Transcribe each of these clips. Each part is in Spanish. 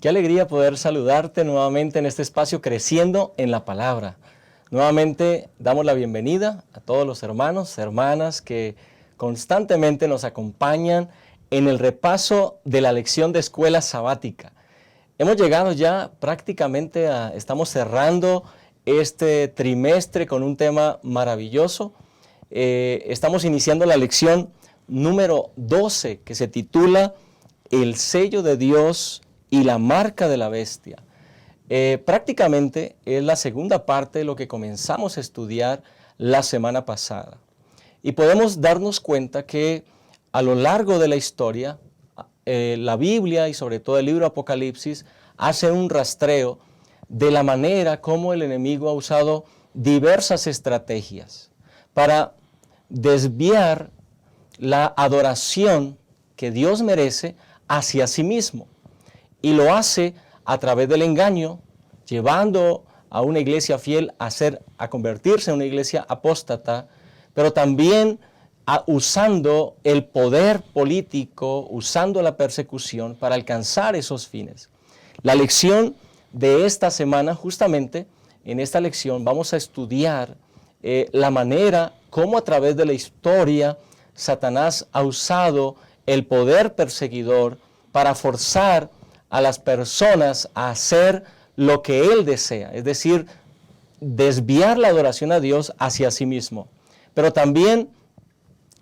Qué alegría poder saludarte nuevamente en este espacio Creciendo en la Palabra. Nuevamente damos la bienvenida a todos los hermanos, hermanas que constantemente nos acompañan en el repaso de la lección de escuela sabática. Hemos llegado ya prácticamente estamos cerrando este trimestre con un tema maravilloso. Estamos iniciando la lección número 12 que se titula El sello de Dios y la marca de la bestia. Prácticamente es la segunda parte de lo que comenzamos a estudiar la semana pasada. Y podemos darnos cuenta que a lo largo de la historia, la Biblia y sobre todo el libro Apocalipsis hace un rastreo de la manera como el enemigo ha usado diversas estrategias para desviar la adoración que Dios merece hacia sí mismo. Y lo hace a través del engaño, llevando a una iglesia fiel a convertirse en una iglesia apóstata, pero también usando el poder político, usando la persecución para alcanzar esos fines. La lección de esta semana, justamente en esta lección, vamos a estudiar la manera como a través de la historia Satanás ha usado el poder perseguidor para forzar a las personas a hacer lo que él desea, es decir, desviar la adoración a Dios hacia sí mismo. Pero también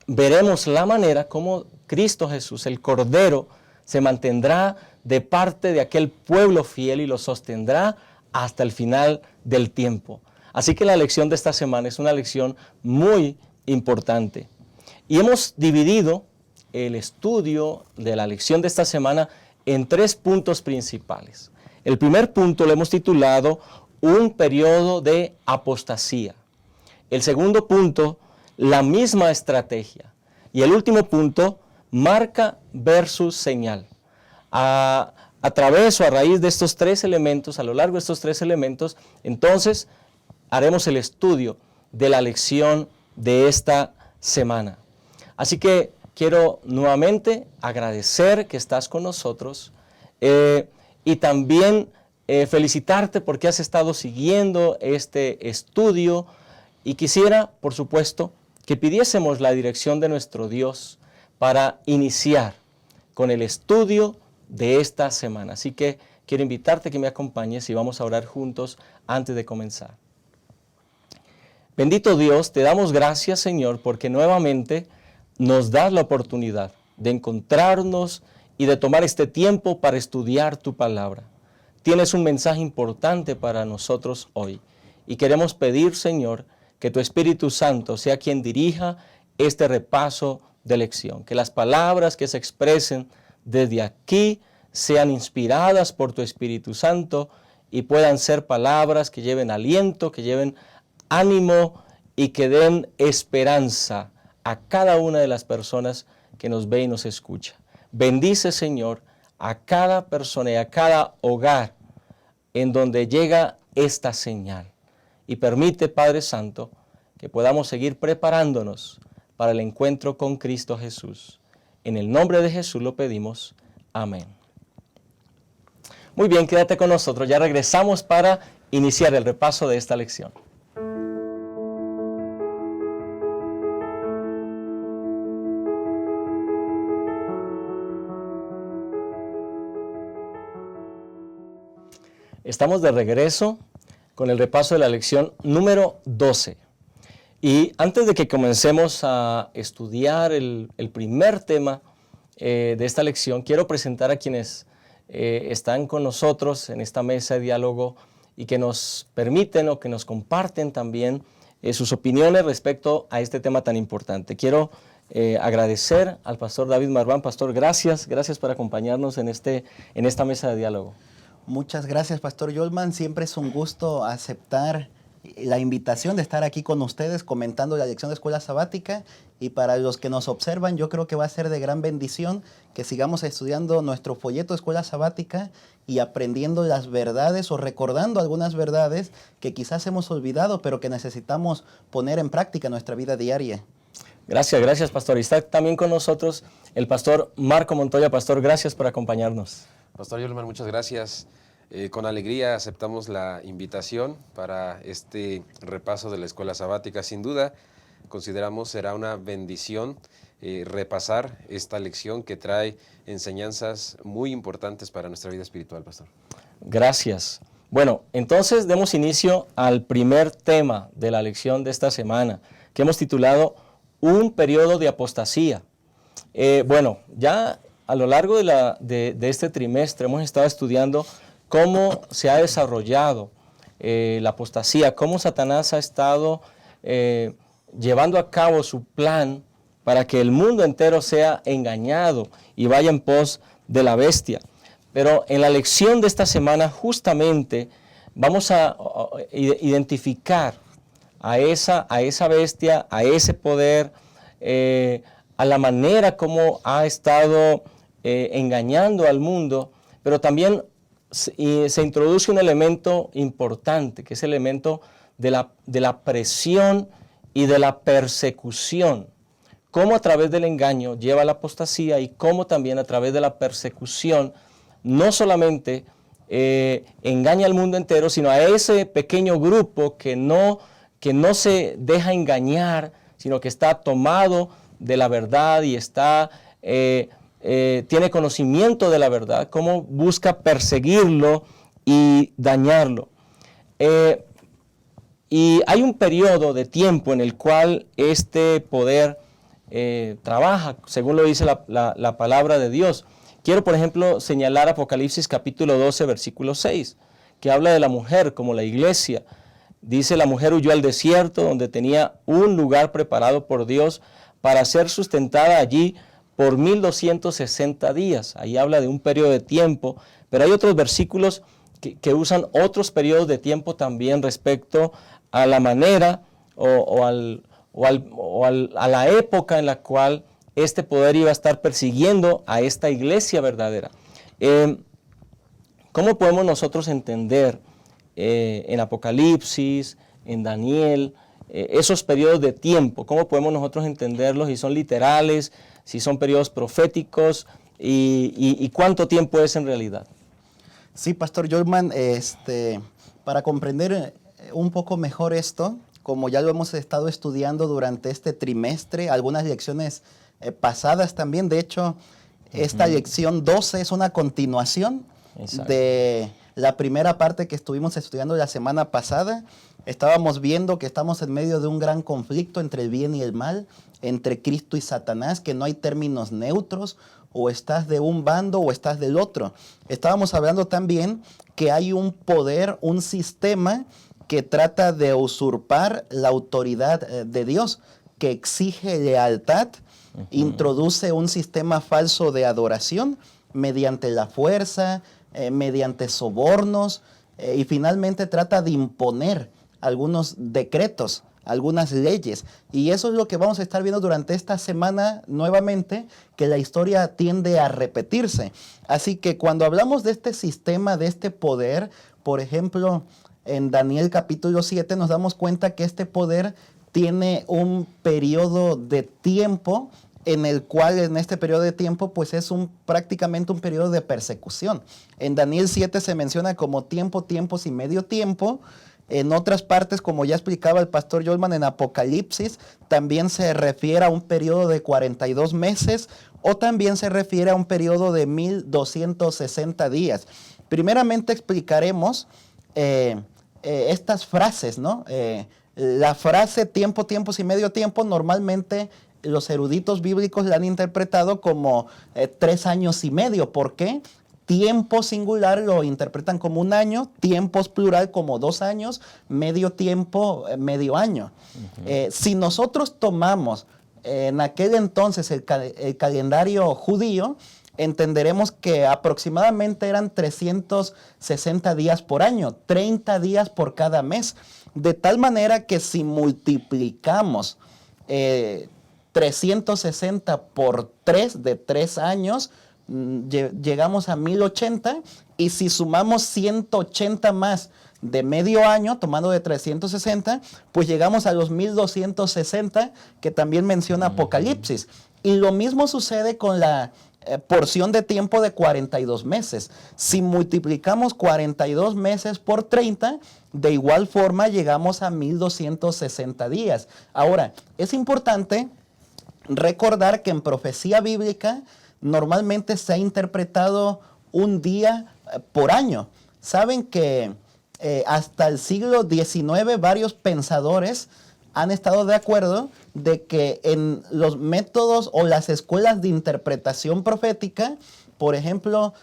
veremos la manera como Cristo Jesús, el Cordero, se mantendrá de parte de aquel pueblo fiel y lo sostendrá hasta el final del tiempo. Así que la lección de esta semana es una lección muy importante. Y hemos dividido el estudio de la lección de esta semana en 3 puntos principales. El primer punto lo hemos titulado Un periodo de apostasía. El segundo punto, la misma estrategia. Y el último punto, marca versus señal. A través o a raíz de estos 3 elementos, a lo largo de estos 3 elementos, entonces haremos el estudio de la lección de esta semana. Así que quiero nuevamente agradecer que estás con nosotros y también felicitarte porque has estado siguiendo este estudio y quisiera, por supuesto, que pidiésemos la dirección de nuestro Dios para iniciar con el estudio de esta semana. Así que quiero invitarte a que me acompañes y vamos a orar juntos antes de comenzar. Bendito Dios, te damos gracias, Señor, porque nuevamente nos das la oportunidad de encontrarnos y de tomar este tiempo para estudiar tu palabra. Tienes un mensaje importante para nosotros hoy y queremos pedir, Señor, que tu Espíritu Santo sea quien dirija este repaso de lección, que las palabras que se expresen desde aquí sean inspiradas por tu Espíritu Santo y puedan ser palabras que lleven aliento, que lleven ánimo y que den esperanza a cada una de las personas que nos ve y nos escucha. Bendice, Señor, a cada persona y a cada hogar en donde llega esta señal. Y permite, Padre Santo, que podamos seguir preparándonos para el encuentro con Cristo Jesús. En el nombre de Jesús lo pedimos. Amén. Muy bien, quédate con nosotros. Ya regresamos para iniciar el repaso de esta lección. Estamos de regreso con el repaso de la lección número 12. Y antes de que comencemos a estudiar el primer tema de esta lección, quiero presentar a quienes están con nosotros en esta mesa de diálogo y que nos permiten o que nos comparten también sus opiniones respecto a este tema tan importante. Quiero agradecer al pastor David Marván. Pastor, gracias por acompañarnos en esta mesa de diálogo. Muchas gracias, Pastor Yolman. Siempre es un gusto aceptar la invitación de estar aquí con ustedes comentando la lección de escuela sabática. Y para los que nos observan, yo creo que va a ser de gran bendición que sigamos estudiando nuestro folleto de escuela sabática y aprendiendo las verdades o recordando algunas verdades que quizás hemos olvidado, pero que necesitamos poner en práctica en nuestra vida diaria. Gracias, pastor. Y está también con nosotros el pastor Marco Montoya. Pastor, gracias por acompañarnos. Pastor Yolman, muchas gracias. Con alegría aceptamos la invitación para este repaso de la escuela sabática. Sin duda, consideramos será una bendición repasar esta lección que trae enseñanzas muy importantes para nuestra vida espiritual, Pastor. Gracias. Bueno, entonces demos inicio al primer tema de la lección de esta semana, que hemos titulado Un periodo de apostasía. Bueno, ya a lo largo de este trimestre hemos estado estudiando cómo se ha desarrollado la apostasía, cómo Satanás ha estado llevando a cabo su plan para que el mundo entero sea engañado y vaya en pos de la bestia. Pero en la lección de esta semana justamente vamos a identificar a esa bestia, a ese poder, a la manera como ha estado engañando al mundo, pero también se introduce un elemento importante, que es el elemento de la presión y de la persecución. Cómo a través del engaño lleva a la apostasía y cómo también a través de la persecución no solamente engaña al mundo entero, sino a ese pequeño grupo que no se deja engañar, sino que está tomado de la verdad y tiene conocimiento de la verdad, cómo busca perseguirlo y dañarlo. Y hay un periodo de tiempo en el cual este poder trabaja, según lo dice la palabra de Dios. Quiero, por ejemplo, señalar Apocalipsis capítulo 12, versículo 6, que habla de la mujer como la iglesia. Dice, la mujer huyó al desierto donde tenía un lugar preparado por Dios para ser sustentada allí por 1260 días. Ahí habla de un periodo de tiempo, pero hay otros versículos que usan otros periodos de tiempo también respecto a la manera a la época en la cual este poder iba a estar persiguiendo a esta iglesia verdadera. ¿Cómo podemos nosotros entender en Apocalipsis, en Daniel, esos periodos de tiempo? ¿Cómo podemos nosotros entenderlos? Si son literales, si son periodos proféticos y cuánto tiempo es en realidad. Sí, Pastor Yolman, para comprender un poco mejor esto, como ya lo hemos estado estudiando durante este trimestre, algunas lecciones pasadas también, de hecho, esta lección 12 es una continuación de la primera parte que estuvimos estudiando la semana pasada. Estábamos viendo que estamos en medio de un gran conflicto entre el bien y el mal, entre Cristo y Satanás, que no hay términos neutros, o estás de un bando o estás del otro. Estábamos hablando también que hay un poder, un sistema que trata de usurpar la autoridad de Dios, que exige lealtad, introduce un sistema falso de adoración mediante la fuerza, mediante sobornos, y finalmente trata de imponer algunos decretos, algunas leyes. Y eso es lo que vamos a estar viendo durante esta semana nuevamente, que la historia tiende a repetirse. Así que cuando hablamos de este sistema, de este poder, por ejemplo, en Daniel capítulo 7 nos damos cuenta que este poder tiene un periodo de tiempo en el cual en este periodo de tiempo pues es prácticamente un periodo de persecución. En Daniel 7 se menciona como tiempo, tiempos y medio tiempo. En otras partes, como ya explicaba el pastor Yolman en Apocalipsis, también se refiere a un periodo de 42 meses o también se refiere a un periodo de 1260 días. Primeramente explicaremos estas frases, ¿no? La frase tiempo, tiempos y medio tiempo, normalmente los eruditos bíblicos la han interpretado como 3 años y medio. ¿Por qué? Tiempo singular lo interpretan como un año, tiempos plural como 2 años, medio tiempo, medio año. Si nosotros tomamos en aquel entonces el calendario judío, entenderemos que aproximadamente eran 360 días por año, 30 días por cada mes. De tal manera que si multiplicamos 360 por 3 de 3 años, llegamos a 1080, y si sumamos 180 más de medio año, tomando de 360, pues llegamos a los 1260 que también menciona Apocalipsis. Y lo mismo sucede con la porción de tiempo de 42 meses. Si multiplicamos 42 meses por 30, de igual forma llegamos a 1260 días. Ahora, es importante recordar que en profecía bíblica normalmente se ha interpretado un día por año. Saben que hasta el siglo XIX varios pensadores han estado de acuerdo de que en los métodos o las escuelas de interpretación profética, por ejemplo,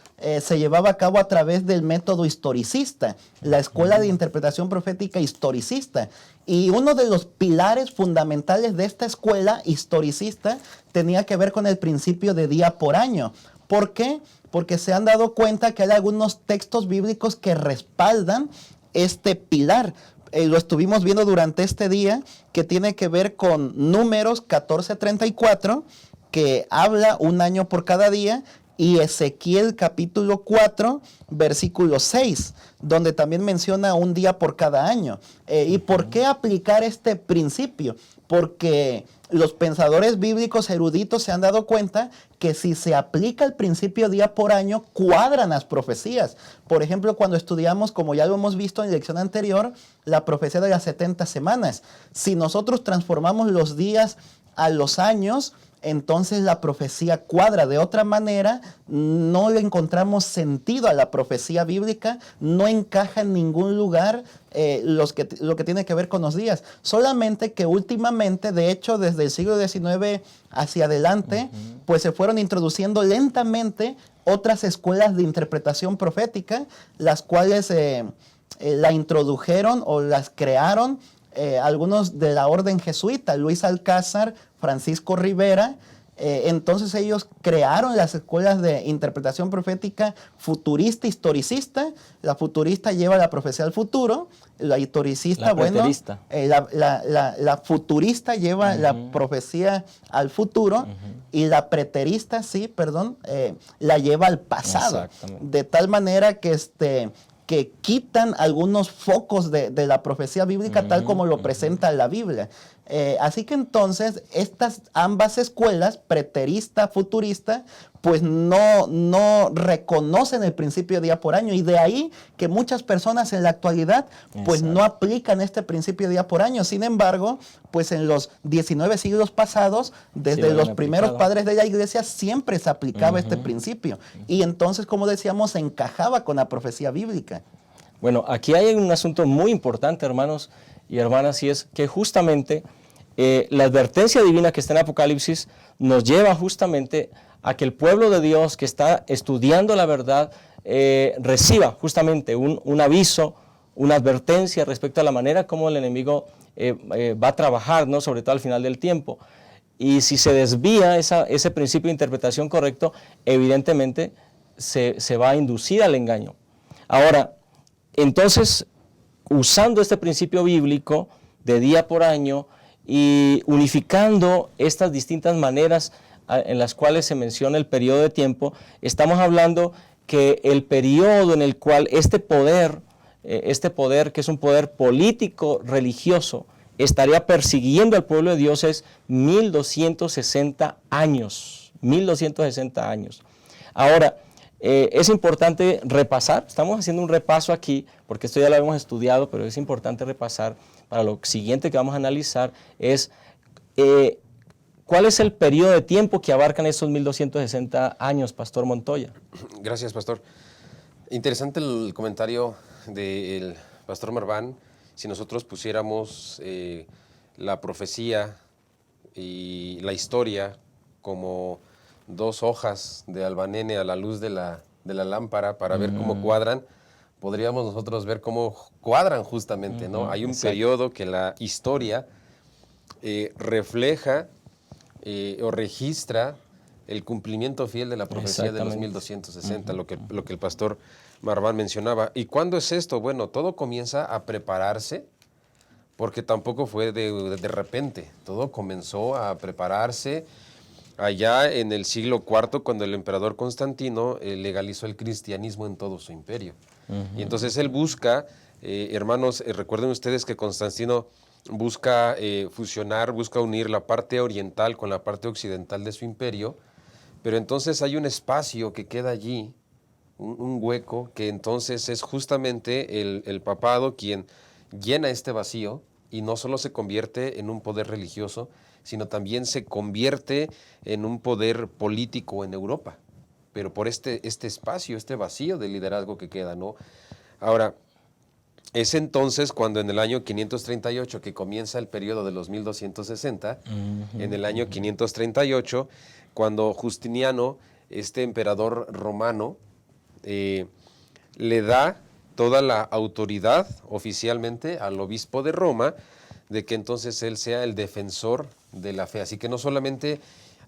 se llevaba a cabo a través del método historicista, la escuela de interpretación profética historicista. Y uno de los pilares fundamentales de esta escuela historicista tenía que ver con el principio de día por año. ¿Por qué? Porque se han dado cuenta que hay algunos textos bíblicos que respaldan este pilar. Lo estuvimos viendo durante este día, que tiene que ver con Números 14:34, que habla un año por cada día, y Ezequiel capítulo 4, versículo 6, donde también menciona un día por cada año. ¿Y por qué aplicar este principio? Porque los pensadores bíblicos eruditos se han dado cuenta que si se aplica el principio día por año, cuadran las profecías. Por ejemplo, cuando estudiamos, como ya lo hemos visto en la lección anterior, la profecía de las 70 semanas. Si nosotros transformamos los días a los años, entonces la profecía cuadra. De otra manera, no le encontramos sentido a la profecía bíblica, no encaja en ningún lugar lo que tiene que ver con los días. Solamente que últimamente, de hecho, desde el siglo XIX hacia adelante, pues se fueron introduciendo lentamente otras escuelas de interpretación profética, las cuales la introdujeron o las crearon algunos de la orden jesuita, Luis Alcázar, Francisco Rivera. Entonces ellos crearon las escuelas de interpretación profética futurista, historicista. La futurista lleva la profecía al futuro, la historicista, la futurista lleva la profecía al futuro, y la preterista, la lleva al pasado. De tal manera que quitan algunos focos de la profecía bíblica tal como lo presenta la Biblia. Así que entonces estas ambas escuelas, preterista, futurista, pues no reconocen el principio día por año, y de ahí que muchas personas en la actualidad pues no aplican este principio día por año. Sin embargo, pues en los 19 siglos pasados, desde los primeros padres de la iglesia, siempre se aplicaba este principio, y entonces, como decíamos, se encajaba con la profecía bíblica. Bueno, aquí hay un asunto muy importante, hermanos y hermanas, y es que justamente la advertencia divina que está en Apocalipsis nos lleva justamente a que el pueblo de Dios que está estudiando la verdad reciba justamente un aviso, una advertencia respecto a la manera como el enemigo va a trabajar, ¿no? Sobre todo al final del tiempo. Y si se desvía ese principio de interpretación correcto, evidentemente se va a inducir al engaño. Ahora, entonces, usando este principio bíblico de día por año y unificando estas distintas maneras en las cuales se menciona el periodo de tiempo, estamos hablando que el periodo en el cual este poder que es un poder político religioso, estaría persiguiendo al pueblo de Dios es 1260 años. 1260 años. Ahora, es importante repasar, estamos haciendo un repaso aquí, porque esto ya lo hemos estudiado, pero es importante repasar para lo siguiente que vamos a analizar, es ¿cuál es el periodo de tiempo que abarcan estos 1260 años, Pastor Montoya? Gracias, Pastor. Interesante el comentario del Pastor Marván. Si nosotros pusiéramos la profecía y la historia como dos hojas de albanene a la luz de la lámpara para ver cómo cuadran, podríamos nosotros ver cómo cuadran justamente, ¿no? Hay un periodo que la historia refleja o registra el cumplimiento fiel de la profecía de los 1260, lo que el pastor Marván mencionaba. ¿Y cuándo es esto? Bueno, todo comienza a prepararse, porque tampoco fue de repente, todo comenzó a prepararse allá en el siglo IV, cuando el emperador Constantino legalizó el cristianismo en todo su imperio. Y entonces él busca, hermanos, recuerden ustedes que Constantino busca fusionar, busca unir la parte oriental con la parte occidental de su imperio, Pero entonces hay un espacio que queda allí, un hueco, que entonces es justamente el papado quien llena este vacío y no solo se convierte en un poder religioso, sino también se convierte en un poder político en Europa, pero por este espacio, este vacío de liderazgo que queda, ¿no? Ahora, es entonces cuando en el año 538, que comienza el periodo de los 1260, en el año 538, cuando Justiniano, este emperador romano, le da toda la autoridad oficialmente al obispo de Roma, de que entonces él sea el defensor de la fe. Así que no solamente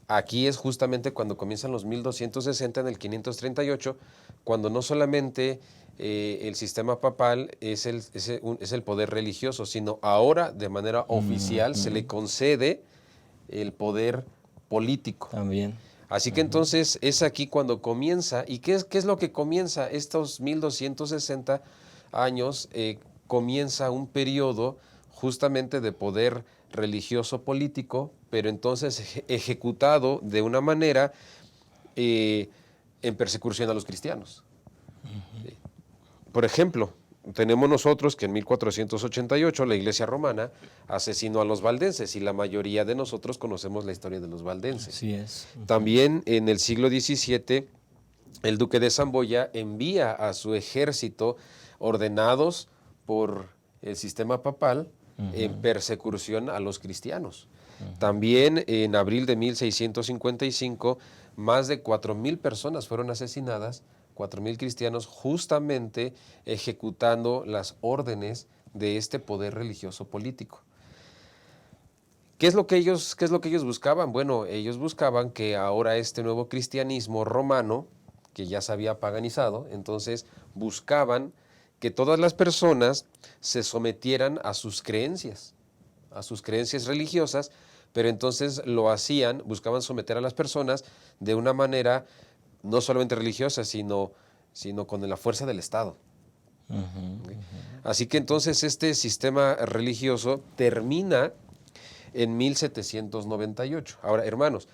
aquí es justamente cuando comienzan los 1260, en el 538, cuando no solamente el sistema papal es el poder religioso, sino ahora de manera oficial se le concede el poder político. También. Así que entonces es aquí cuando comienza. ¿Y qué es lo que comienza? Estos 1260 años comienza un periodo justamente de poder religioso político, pero entonces ejecutado de una manera en persecución a los cristianos. Por ejemplo, tenemos nosotros que en 1488 la Iglesia Romana asesinó a los valdenses y la mayoría de nosotros conocemos la historia de los valdenses. Así es. También en el siglo XVII el duque de Saboya envía a su ejército ordenados por el sistema papal en persecución a los cristianos. También en abril de 1655 más de 4,000 personas fueron asesinadas, 4,000 cristianos, justamente ejecutando las órdenes de este poder religioso político. ¿Qué es lo que ellos buscaban? Bueno, ellos buscaban que ahora este nuevo cristianismo romano, que ya se había paganizado, entonces buscaban que todas las personas se sometieran a sus creencias religiosas, pero entonces lo hacían, buscaban someter a las personas de una manera no solamente religiosa, sino con la fuerza del Estado. Así que entonces este sistema religioso termina en 1798. Ahora, hermanos,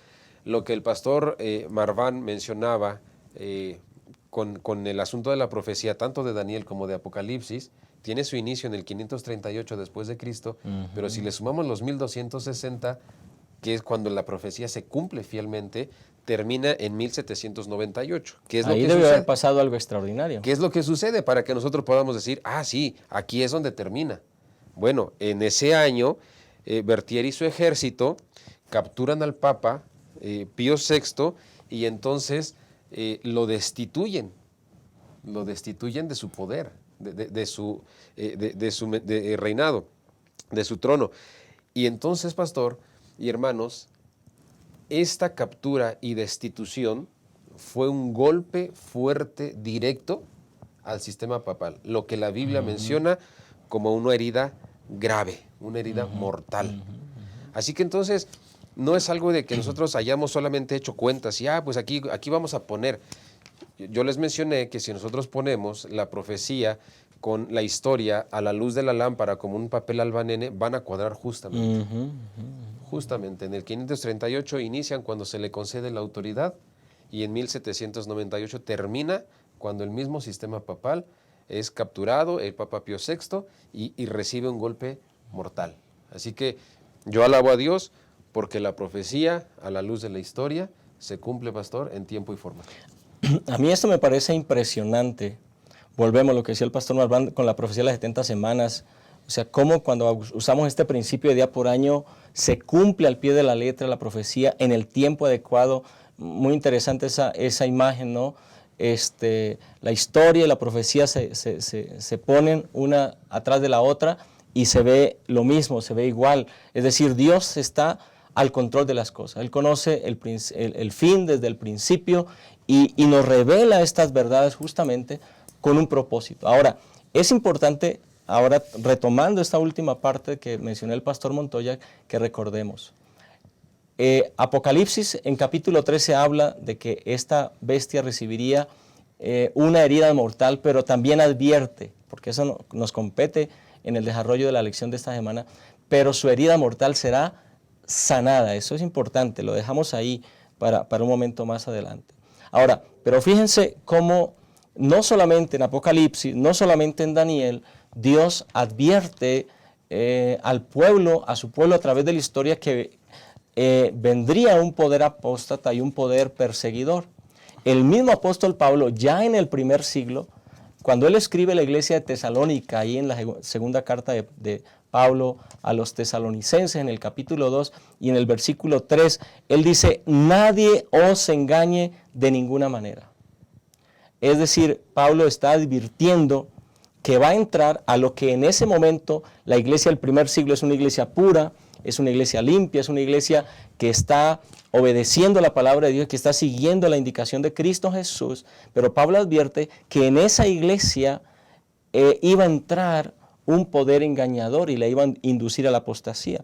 lo que el pastor Marván mencionaba con el asunto de la profecía, tanto de Daniel como de Apocalipsis, tiene su inicio en el 538 después de Cristo, pero si le sumamos los 1260, que es cuando la profecía se cumple fielmente, termina en 1798. ¿Qué es Ahí lo que debe sucede? haber pasado algo extraordinario. ¿Qué es lo que sucede para que nosotros podamos decir, sí, aquí es donde termina? Bueno, en ese año, Berthier y su ejército capturan al Papa Pío VI y entonces lo destituyen de su poder, de su reinado, de su trono. Y entonces, pastor y hermanos, esta captura y destitución fue un golpe fuerte, directo al sistema papal, lo que la Biblia menciona como una herida grave, una herida mortal. Así que entonces no es algo de que nosotros hayamos solamente hecho cuentas y pues aquí vamos a poner. Yo les mencioné que si nosotros ponemos la profecía con la historia a la luz de la lámpara como un papel albanene, van a cuadrar justamente. Justamente en el 538 inician cuando se le concede la autoridad y en 1798 termina cuando el mismo sistema papal es capturado, el Papa Pío VI, y recibe un golpe mortal. Así que yo alabo a Dios porque la profecía a la luz de la historia se cumple, pastor, en tiempo y forma. A mí esto me parece impresionante. Volvemos a lo que decía el pastor Marván con la profecía de las 70 semanas. O sea, cómo cuando usamos este principio de día por año se cumple al pie de la letra la profecía en el tiempo adecuado. Muy interesante esa imagen, ¿no? La historia y la profecía se ponen una atrás de la otra y se ve lo mismo, se ve igual. Es decir, Dios está al control de las cosas. Él conoce el fin desde el principio y nos revela estas verdades justamente con un propósito. Ahora, es importante, ahora retomando esta última parte que mencioné el pastor Montoya, que recordemos. Apocalipsis en capítulo 13 habla de que esta bestia recibiría una herida mortal, pero también advierte, porque eso nos compete en el desarrollo de la lección de esta semana, pero su herida mortal será sanada. Eso es importante, lo dejamos ahí para un momento más adelante. Ahora, pero fíjense cómo no solamente en Apocalipsis, no solamente en Daniel, Dios advierte al pueblo, a su pueblo a través de la historia que vendría un poder apóstata y un poder perseguidor. El mismo apóstol Pablo, ya en el primer siglo, cuando él escribe la iglesia de Tesalónica, ahí en la segunda carta de Pablo a los tesalonicenses, en el capítulo 2 y en el versículo 3, él dice, nadie os engañe de ninguna manera. Es decir, Pablo está advirtiendo que va a entrar a lo que en ese momento la iglesia del primer siglo es una iglesia pura, es una iglesia limpia, es una iglesia que está obedeciendo la palabra de Dios, que está siguiendo la indicación de Cristo Jesús, pero Pablo advierte que en esa iglesia iba a entrar un poder engañador y le iba a inducir a la apostasía.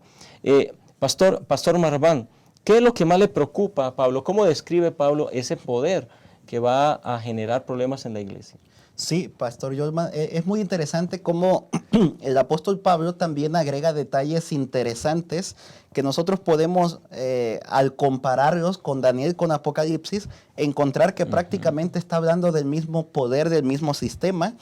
Pastor Marván, ¿qué es lo que más le preocupa a Pablo? ¿Cómo describe Pablo ese poder que va a generar problemas en la iglesia? Sí, Pastor Yolman, es muy interesante cómo el apóstol Pablo también agrega detalles interesantes que nosotros podemos, al compararlos con Daniel, con Apocalipsis, encontrar que prácticamente está hablando del mismo poder, del mismo sistema.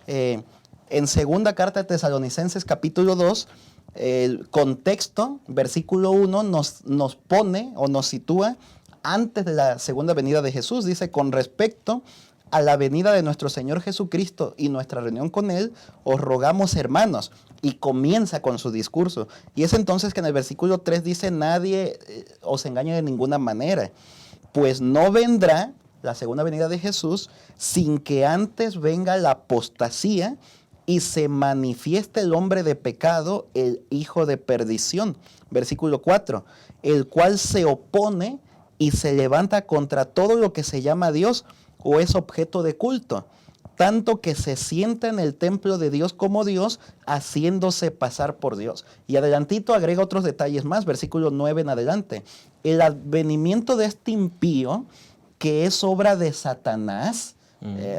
En segunda carta de Tesalonicenses, capítulo 2, el contexto, versículo 1, nos pone o nos sitúa antes de la segunda venida de Jesús. Dice, con respecto a la venida de nuestro Señor Jesucristo y nuestra reunión con Él, os rogamos, hermanos, y comienza con su discurso. Y es entonces que en el versículo 3 dice, nadie os engañe de ninguna manera, pues no vendrá la segunda venida de Jesús sin que antes venga la apostasía y se manifieste el hombre de pecado, el hijo de perdición. Versículo 4, el cual se opone y se levanta contra todo lo que se llama Dios o es objeto de culto, tanto que se sienta en el templo de Dios como Dios, haciéndose pasar por Dios. Y adelantito agrega otros detalles más, versículo 9 en adelante. El advenimiento de este impío, que es obra de Satanás,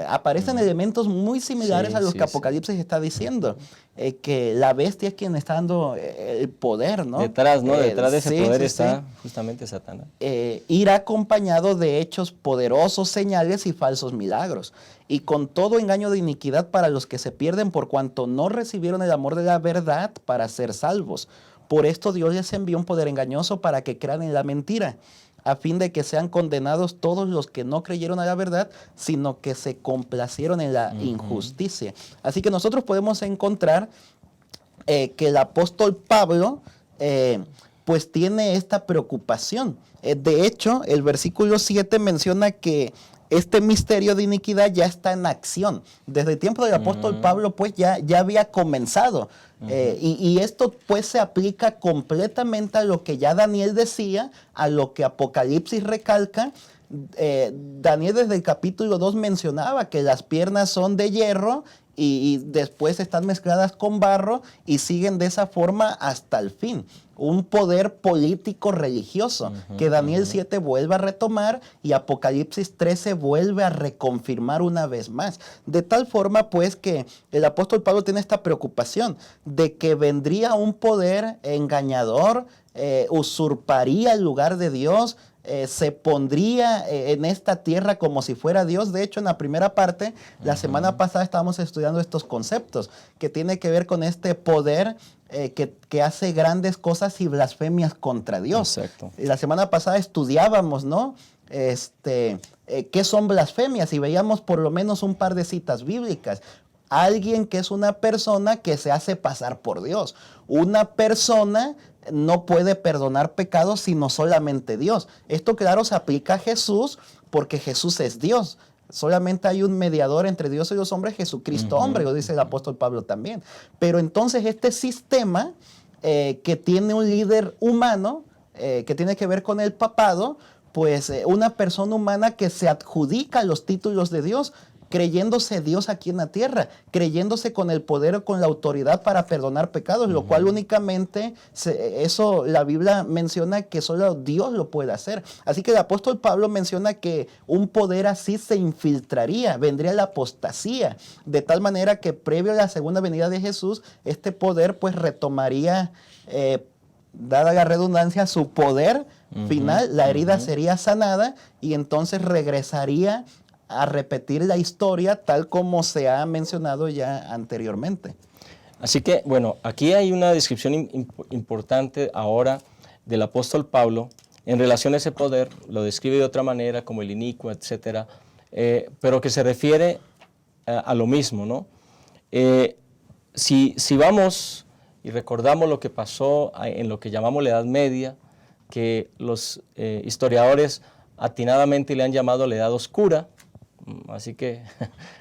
aparecen elementos muy similares a los que Apocalipsis está diciendo, que la bestia es quien está dando el poder, ¿no? Detrás, ¿no? Detrás de ese poder está justamente Satanás. Ir acompañado de hechos poderosos, señales y falsos milagros, y con todo engaño de iniquidad para los que se pierden por cuanto no recibieron el amor de la verdad para ser salvos. Por esto Dios les envió un poder engañoso para que crean en la mentira, a fin de que sean condenados todos los que no creyeron a la verdad, sino que se complacieron en la injusticia. Así que nosotros podemos encontrar que el apóstol Pablo pues tiene esta preocupación. De hecho, el versículo 7 menciona que este misterio de iniquidad ya está en acción. Desde el tiempo del apóstol Pablo, pues ya había comenzado. Y esto pues se aplica completamente a lo que ya Daniel decía, a lo que Apocalipsis recalca. Daniel desde el capítulo 2 mencionaba que las piernas son de hierro y después están mezcladas con barro y siguen de esa forma hasta el fin. Un poder político religioso que Daniel 7 vuelve a retomar y Apocalipsis 13 vuelve a reconfirmar una vez más. De tal forma pues que el apóstol Pablo tiene esta preocupación de que vendría un poder engañador, usurparía el lugar de Dios, se pondría en esta tierra como si fuera Dios. De hecho, en la primera parte, la semana pasada estábamos estudiando estos conceptos que tiene que ver con este poder que hace grandes cosas y blasfemias contra Dios. Exacto. Y la semana pasada estudiábamos, ¿no? ¿Qué son blasfemias? Y veíamos por lo menos un par de citas bíblicas. Alguien que es una persona que se hace pasar por Dios. Una persona no puede perdonar pecados sino solamente Dios. Esto, claro, se aplica a Jesús porque Jesús es Dios. Solamente hay un mediador entre Dios y los hombres, Jesucristo hombre, lo dice el apóstol Pablo también. Pero entonces este sistema que tiene un líder humano, que tiene que ver con el papado, pues una persona humana que se adjudica los títulos de Dios, creyéndose Dios aquí en la tierra, creyéndose con el poder o con la autoridad para perdonar pecados, lo cual únicamente, eso la Biblia menciona que solo Dios lo puede hacer. Así que el apóstol Pablo menciona que un poder así se infiltraría, vendría la apostasía, de tal manera que previo a la segunda venida de Jesús, este poder pues retomaría, dada la redundancia, su poder final, la herida sería sanada y entonces regresaría a repetir la historia tal como se ha mencionado ya anteriormente. Así que, bueno, aquí hay una descripción importante ahora del apóstol Pablo en relación a ese poder, lo describe de otra manera como el inicuo, etcétera, pero que se refiere a lo mismo, ¿no? Si vamos y recordamos lo que pasó en lo que llamamos la Edad Media, que los historiadores atinadamente le han llamado la Edad Oscura, así que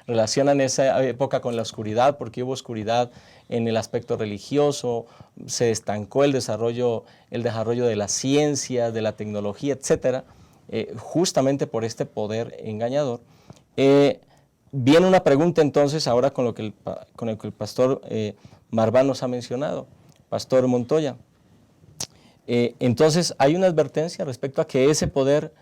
relacionan esa época con la oscuridad, porque hubo oscuridad en el aspecto religioso, se estancó el desarrollo de la ciencia, de la tecnología, etcétera, justamente por este poder engañador. Viene una pregunta entonces ahora con lo que el pastor Marván nos ha mencionado, Pastor Montoya. Entonces hay una advertencia respecto a que ese poder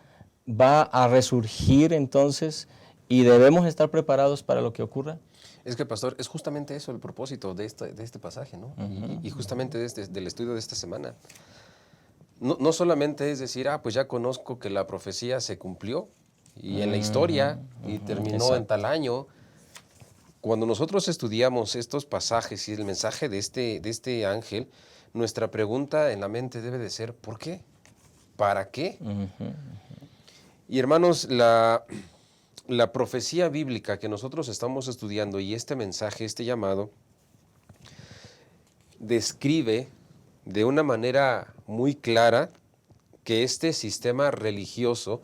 va a resurgir entonces y debemos estar preparados para lo que ocurra. Es que, pastor, es justamente eso el propósito de este pasaje, ¿no? Y justamente del estudio de esta semana. No solamente es decir, pues ya conozco que la profecía se cumplió y en la historia y terminó Exacto. en tal año. Cuando nosotros estudiamos estos pasajes y el mensaje de este ángel, nuestra pregunta en la mente debe de ser, ¿por qué? ¿Para qué? Y hermanos, la profecía bíblica que nosotros estamos estudiando y este mensaje, este llamado, describe de una manera muy clara que este sistema religioso,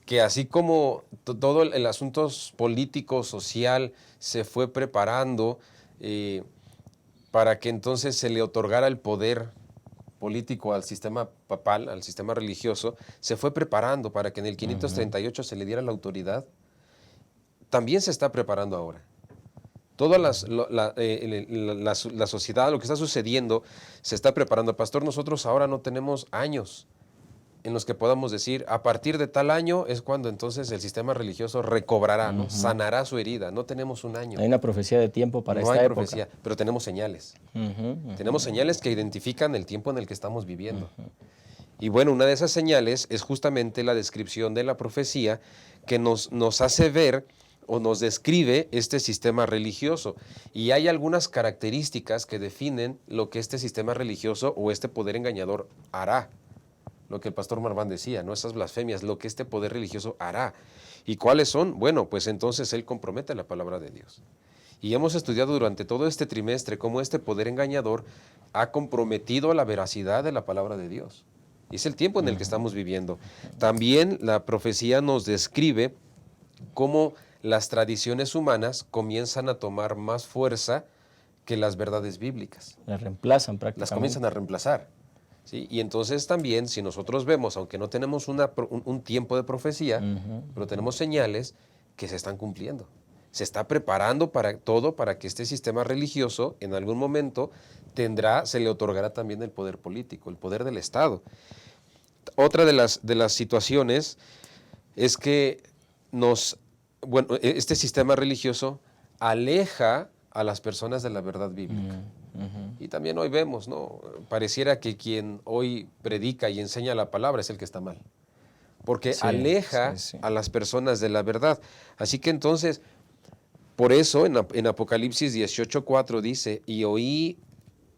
que así como todo el asunto político, social, se fue preparando para que entonces se le otorgara el poder político al sistema papal, al sistema religioso, se fue preparando para que en el 538 se le diera la autoridad, también se está preparando ahora. Toda la sociedad, lo que está sucediendo, se está preparando. Pastor, nosotros ahora no tenemos años en los que podamos decir, a partir de tal año es cuando entonces el sistema religioso recobrará, ¿no? Sanará su herida. No tenemos un año. Hay una profecía de tiempo para esta época. No hay época. profecía, pero tenemos señales. Tenemos señales que identifican el tiempo en el que estamos viviendo. Y bueno, una de esas señales es justamente la descripción de la profecía que nos hace ver o nos describe este sistema religioso. Y hay algunas características que definen lo que este sistema religioso o este poder engañador hará. Lo que el pastor Marván decía, ¿no? Esas blasfemias, lo que este poder religioso hará. ¿Y cuáles son? Bueno, pues entonces él compromete la palabra de Dios. Y hemos estudiado durante todo este trimestre cómo este poder engañador ha comprometido la veracidad de la palabra de Dios. Y es el tiempo en el que estamos viviendo. También la profecía nos describe cómo las tradiciones humanas comienzan a tomar más fuerza que las verdades bíblicas. Las reemplazan prácticamente. Las comienzan a reemplazar. ¿Sí? Y entonces también, si nosotros vemos, aunque no tenemos un tiempo de profecía, pero tenemos señales que se están cumpliendo. Se está preparando para todo, para que este sistema religioso en algún momento se le otorgará también el poder político, el poder del Estado. Otra de las situaciones es que este sistema religioso aleja a las personas de la verdad bíblica. Y también hoy vemos, ¿no? Pareciera que quien hoy predica y enseña la palabra es el que está mal, porque aleja a las personas de la verdad. Así que entonces, por eso en Apocalipsis 18:4 dice, y oí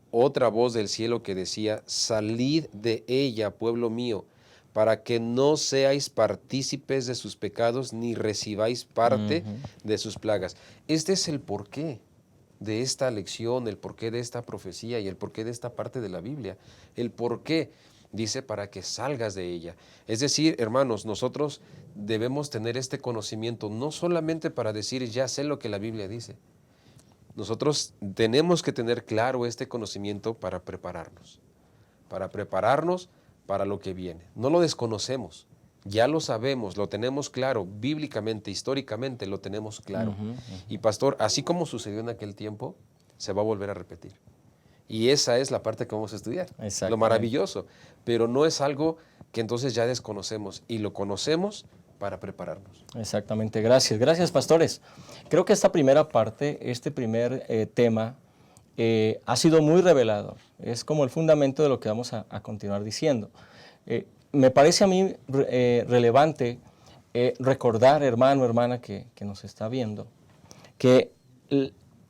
otra voz del cielo que decía, salid de ella, pueblo mío, para que no seáis partícipes de sus pecados, ni recibáis parte de sus plagas. Este es el porqué de esta lección, el porqué de esta profecía y el porqué de esta parte de la Biblia. El porqué dice para que salgas de ella. Es decir, hermanos, nosotros debemos tener este conocimiento no solamente para decir ya sé lo que la Biblia dice. Nosotros tenemos que tener claro este conocimiento para prepararnos para lo que viene. No lo desconocemos. Ya lo sabemos, lo tenemos claro, bíblicamente, históricamente lo tenemos claro. Y pastor, así como sucedió en aquel tiempo, se va a volver a repetir. Y esa es la parte que vamos a estudiar, lo maravilloso. Pero no es algo que entonces ya desconocemos y lo conocemos para prepararnos. Exactamente, gracias. Gracias, pastores. Creo que esta primera parte, este primer tema, ha sido muy revelador. Es como el fundamento de lo que vamos a continuar diciendo. me parece a mí relevante recordar, hermano, hermana, que nos está viendo, que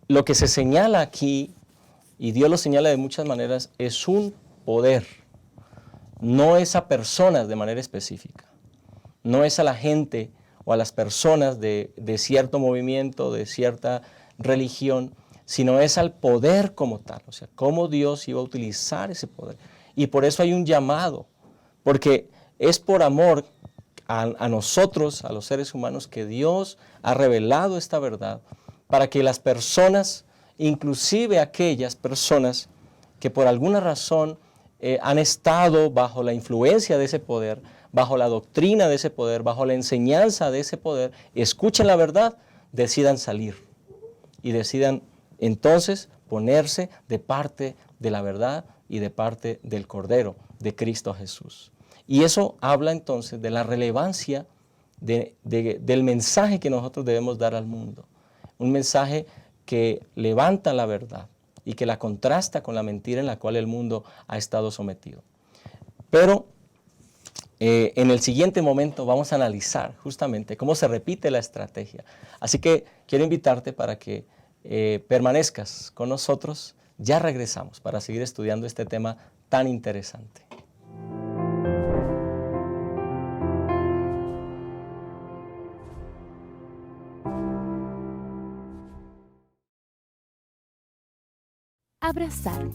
lo que se señala aquí, y Dios lo señala de muchas maneras, es un poder. No es a personas de manera específica. No es a la gente o a las personas de cierto movimiento, de cierta religión, sino es al poder como tal. O sea, cómo Dios iba a utilizar ese poder. Y por eso hay un llamado, porque es por amor a nosotros, a los seres humanos, que Dios ha revelado esta verdad, para que las personas, inclusive aquellas personas que por alguna razón han estado bajo la influencia de ese poder, bajo la doctrina de ese poder, bajo la enseñanza de ese poder, escuchen la verdad, decidan salir y decidan entonces ponerse de parte de la verdad y de parte del Cordero, de Cristo Jesús. Y eso habla entonces de la relevancia del mensaje que nosotros debemos dar al mundo. Un mensaje que levanta la verdad y que la contrasta con la mentira en la cual el mundo ha estado sometido. Pero en el siguiente momento vamos a analizar justamente cómo se repite la estrategia. Así que quiero invitarte para que permanezcas con nosotros. Ya regresamos para seguir estudiando este tema tan interesante. Abrazar.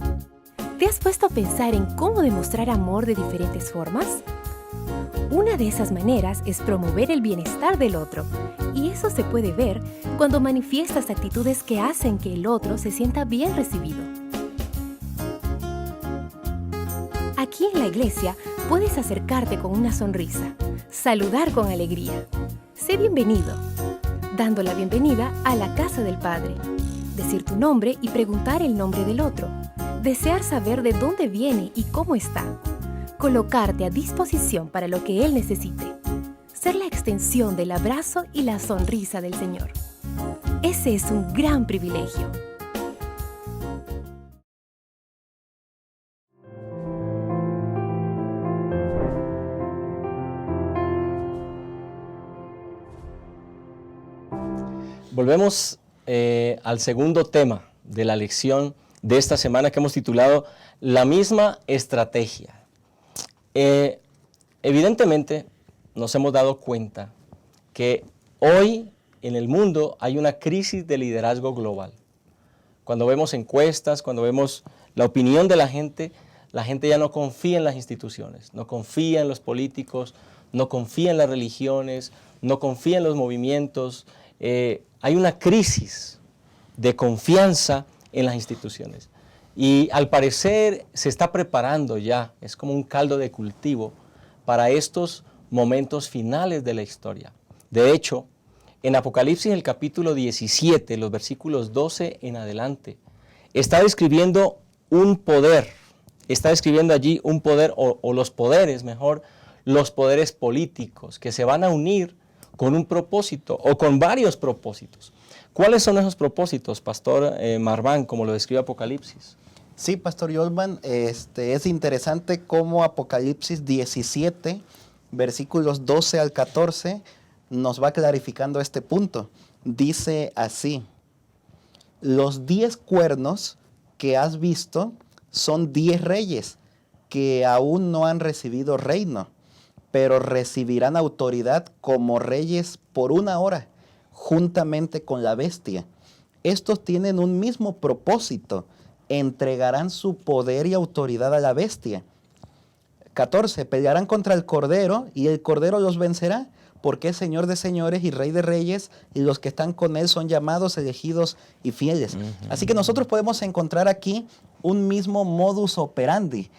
¿Te has puesto a pensar en cómo demostrar amor de diferentes formas? Una de esas maneras es promover el bienestar del otro, y eso se puede ver cuando manifiestas actitudes que hacen que el otro se sienta bien recibido. Aquí en la iglesia puedes acercarte con una sonrisa, saludar con alegría. Sé bienvenido, dando la bienvenida a la casa del Padre. Decir tu nombre y preguntar el nombre del otro. Desear saber de dónde viene y cómo está. Colocarte a disposición para lo que Él necesite. Ser la extensión del abrazo y la sonrisa del Señor. Ese es un gran privilegio. Volvemos al segundo tema de la lección de esta semana que hemos titulado La misma estrategia. Evidentemente nos hemos dado cuenta que hoy en el mundo hay una crisis de liderazgo global. Cuando vemos encuestas, cuando vemos la opinión de la gente ya no confía en las instituciones, no confía en los políticos, no confía en las religiones, no confía en los movimientos. Hay una crisis de confianza en las instituciones. Y al parecer se está preparando ya, es como un caldo de cultivo para estos momentos finales de la historia. De hecho, en Apocalipsis, el capítulo 17, los versículos 12 en adelante, está describiendo un poder, está describiendo allí un poder, o los poderes, mejor, los poderes políticos que se van a unir con un propósito o con varios propósitos. ¿Cuáles son esos propósitos, Pastor Marván, como lo describe Apocalipsis? Sí, Pastor Yolman, es interesante cómo Apocalipsis 17, versículos 12 al 14, nos va clarificando este punto. Dice así: los 10 cuernos que has visto son 10 reyes que aún no han recibido reino, pero recibirán autoridad como reyes por 1 hora, juntamente con la bestia. Estos tienen un mismo propósito: entregarán su poder y autoridad a la bestia. 14. Pelearán contra el Cordero y el Cordero los vencerá, porque es Señor de señores y Rey de reyes, y los que están con Él son llamados, elegidos y fieles. Así que nosotros podemos encontrar aquí un mismo modus operandi,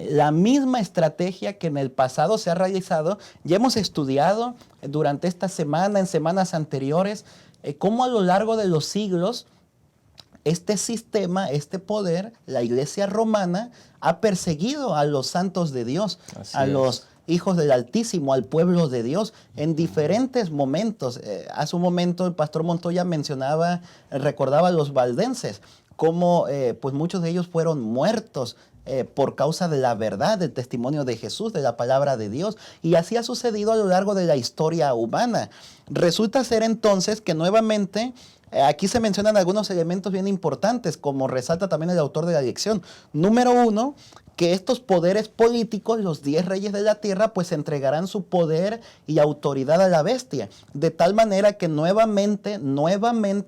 la misma estrategia que en el pasado se ha realizado. Ya hemos estudiado durante esta semana, en semanas anteriores, cómo a lo largo de los siglos este sistema, este poder, la Iglesia romana, ha perseguido a los santos de Dios, los hijos del Altísimo, al pueblo de Dios, en diferentes momentos. Hace un momento el pastor Montoya recordaba a los valdenses, cómo pues muchos de ellos fueron muertos por causa de la verdad, del testimonio de Jesús, de la palabra de Dios. Y así ha sucedido a lo largo de la historia humana. Resulta ser entonces que nuevamente aquí se mencionan algunos elementos bien importantes, como resalta también el autor de la lección. Número 1, que estos poderes políticos, los 10 reyes de la tierra, pues entregarán su poder y autoridad a la bestia, de tal manera que nuevamente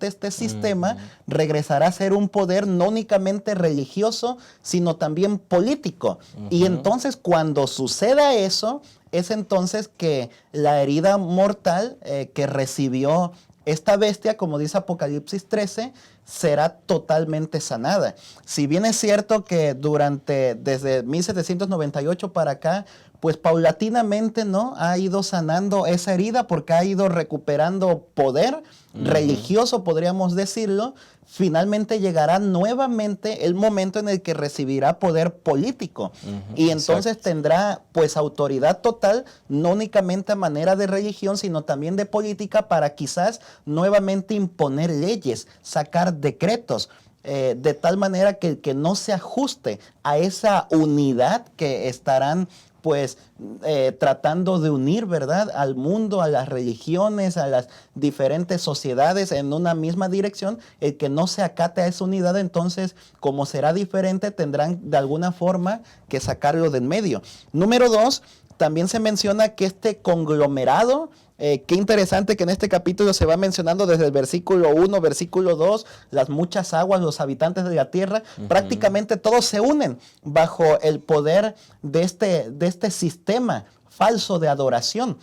este sistema regresará a ser un poder no únicamente religioso, sino también político. Y entonces cuando suceda eso, es entonces que la herida mortal que recibió esta bestia, como dice Apocalipsis 13, será totalmente sanada. Si bien es cierto que desde 1798 para acá, pues paulatinamente, ¿no?, ha ido sanando esa herida porque ha ido recuperando poder religioso, podríamos decirlo. Finalmente llegará nuevamente el momento en el que recibirá poder político y entonces tendrá pues autoridad total, no únicamente a manera de religión, sino también de política, para quizás nuevamente imponer leyes, sacar decretos, de tal manera que el que no se ajuste a esa unidad que estarán pues tratando de unir, ¿verdad?, al mundo, a las religiones, a las diferentes sociedades en una misma dirección. El que no se acate a esa unidad, entonces, como será diferente, tendrán de alguna forma que sacarlo de en medio. Número 2, también se menciona que este conglomerado, qué interesante que en este capítulo se va mencionando desde el versículo 1, versículo 2, las muchas aguas, los habitantes de la tierra, prácticamente todos se unen bajo el poder de este sistema falso de adoración.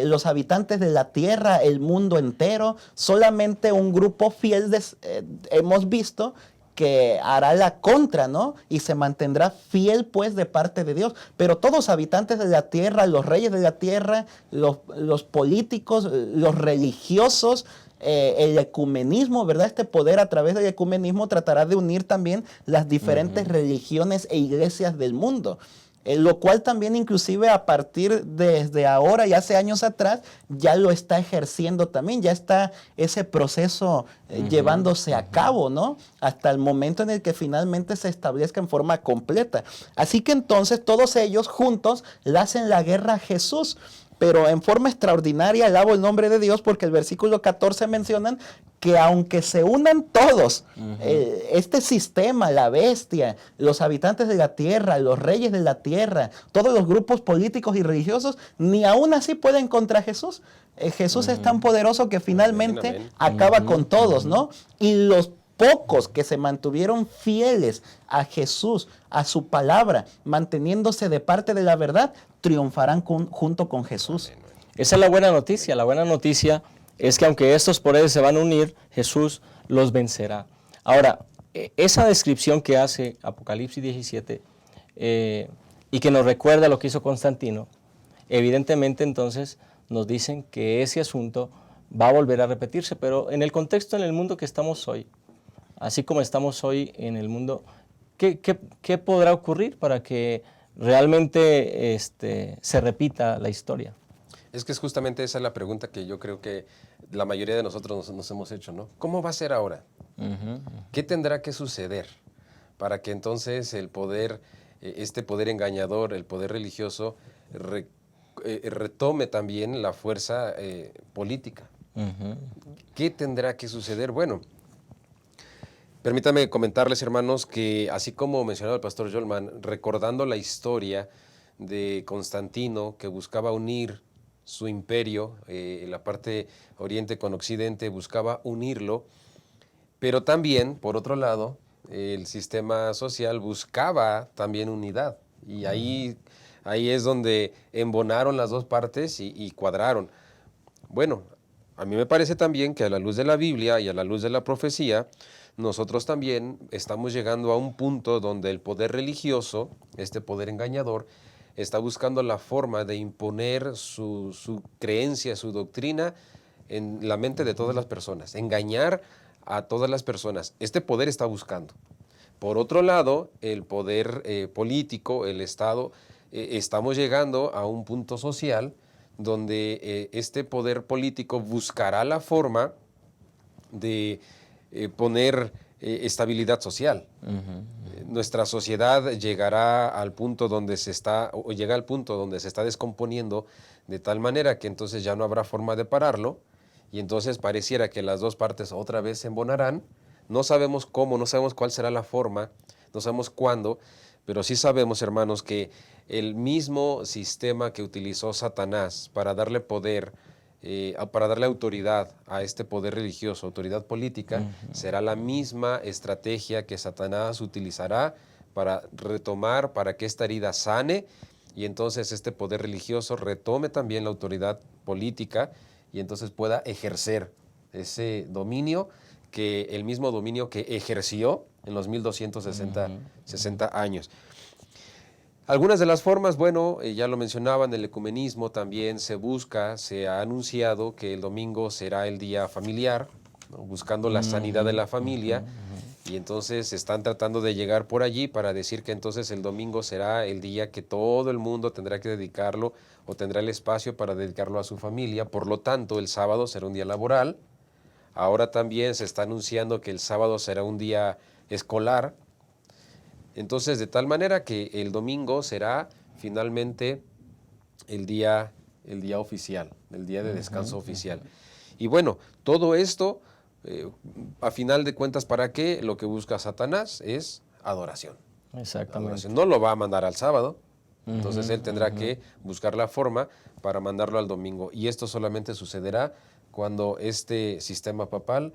Los habitantes de la tierra, el mundo entero, solamente un grupo fiel hemos visto que hará la contra, ¿no? Y se mantendrá fiel, pues, de parte de Dios. Pero todos los habitantes de la tierra, los reyes de la tierra, los políticos, los religiosos, el ecumenismo, ¿verdad? Este poder a través del ecumenismo tratará de unir también las diferentes religiones e iglesias del mundo. Lo cual también inclusive a partir desde ahora y hace años atrás ya lo está ejerciendo también, ya está ese proceso llevándose a cabo, ¿no? Hasta el momento en el que finalmente se establezca en forma completa. Así que entonces todos ellos juntos le hacen la guerra a Jesús. Pero en forma extraordinaria alabo el nombre de Dios, porque el versículo 14 mencionan que aunque se unan todos, este sistema, la bestia, los habitantes de la tierra, los reyes de la tierra, todos los grupos políticos y religiosos, ni aún así pueden contra Jesús. Jesús es tan poderoso que finalmente acaba con todos, ¿no? Y los pocos que se mantuvieron fieles a Jesús, a su palabra, manteniéndose de parte de la verdad, triunfarán junto con Jesús. Esa es la buena noticia. La buena noticia es que aunque estos poderes se van a unir, Jesús los vencerá. Ahora, esa descripción que hace Apocalipsis 17 y que nos recuerda lo que hizo Constantino, evidentemente entonces nos dicen que ese asunto va a volver a repetirse, pero en el contexto, en el mundo que estamos hoy, así como estamos hoy en el mundo, ¿qué podrá ocurrir para que realmente se repita la historia? Es que es justamente esa la pregunta que yo creo que la mayoría de nosotros nos hemos hecho, ¿no? ¿Cómo va a ser ahora? ¿Qué tendrá que suceder para que entonces el poder, este poder engañador, el poder religioso, retome también la fuerza política? ¿Qué tendrá que suceder? Bueno, permítanme comentarles, hermanos, que así como mencionaba el pastor Jolman, recordando la historia de Constantino, que buscaba unir su imperio, la parte oriente con occidente, buscaba unirlo, pero también, por otro lado, el sistema social buscaba también unidad, y ahí es donde embonaron las dos partes y cuadraron. Bueno, a mí me parece también que a la luz de la Biblia y a la luz de la profecía, nosotros también estamos llegando a un punto donde el poder religioso, este poder engañador, está buscando la forma de imponer su creencia, su doctrina en la mente de todas las personas, engañar a todas las personas. Este poder está buscando. Por otro lado, el poder político, el Estado, estamos llegando a un punto social donde este poder político buscará la forma de poner estabilidad social. Nuestra sociedad llegará al punto donde llega al punto donde se está descomponiendo de tal manera que entonces ya no habrá forma de pararlo y entonces pareciera que las dos partes otra vez se embonarán. No sabemos cómo, no sabemos cuál será la forma, no sabemos cuándo, pero sí sabemos, hermanos, que el mismo sistema que utilizó Satanás para darle poder, para darle autoridad a este poder religioso, autoridad política, será la misma estrategia que Satanás utilizará para retomar, para que esta herida sane y entonces este poder religioso retome también la autoridad política y entonces pueda ejercer ese dominio, que el mismo dominio que ejerció en los 1260 años. Algunas de las formas, bueno, ya lo mencionaban, el ecumenismo también se ha anunciado que el domingo será el día familiar, ¿no? Buscando la sanidad de la familia, y entonces están tratando de llegar por allí para decir que entonces el domingo será el día que todo el mundo tendrá que dedicarlo o tendrá el espacio para dedicarlo a su familia, por lo tanto el sábado será un día laboral. Ahora también se está anunciando que el sábado será un día escolar. Entonces, de tal manera que el domingo será finalmente el día oficial, el día de descanso oficial. Y bueno, todo esto, a final de cuentas, ¿para qué? Lo que busca Satanás es adoración. Exactamente. Adoración. No lo va a mandar al sábado, entonces él tendrá que buscar la forma para mandarlo al domingo. Y esto solamente sucederá cuando este sistema papal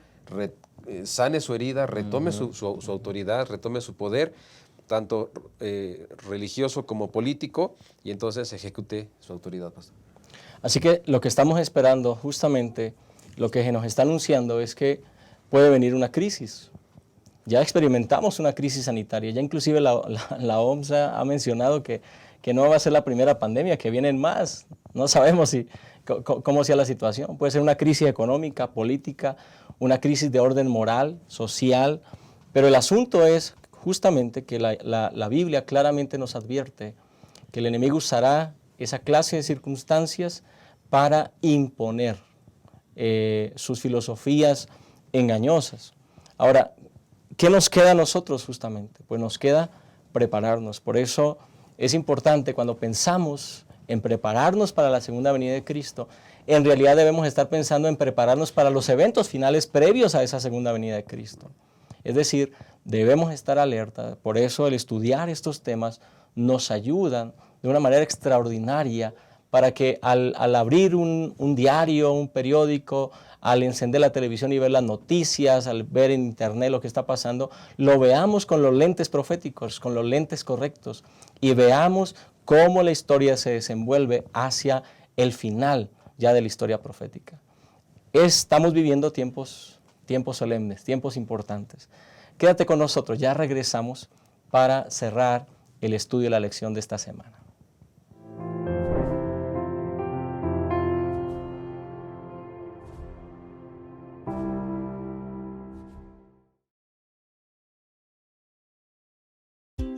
sane su herida, retome su autoridad, retome su poder, tanto religioso como político, y entonces ejecute su autoridad, pastor. Así que lo que estamos esperando, justamente, lo que se nos está anunciando es que puede venir una crisis. Ya experimentamos una crisis sanitaria, ya inclusive la OMS ha mencionado que no va a ser la primera pandemia, que vienen más. No sabemos cómo sea la situación. Puede ser una crisis económica, política, una crisis de orden moral, social, pero el asunto es justamente que la Biblia claramente nos advierte que el enemigo usará esa clase de circunstancias para imponer sus filosofías engañosas. Ahora, ¿qué nos queda a nosotros justamente? Pues nos queda prepararnos. Por eso es importante cuando pensamos en prepararnos para la segunda venida de Cristo, en realidad debemos estar pensando en prepararnos para los eventos finales previos a esa segunda venida de Cristo. Es decir, debemos estar alerta. Por eso el estudiar estos temas nos ayudan de una manera extraordinaria para que al abrir un diario, un periódico, al encender la televisión y ver las noticias, al ver en internet lo que está pasando, lo veamos con los lentes proféticos, con los lentes correctos, y veamos cómo la historia se desenvuelve hacia el final ya de la historia profética. Estamos viviendo tiempos solemnes, tiempos importantes. Quédate con nosotros, ya regresamos para cerrar el estudio y la lección de esta semana.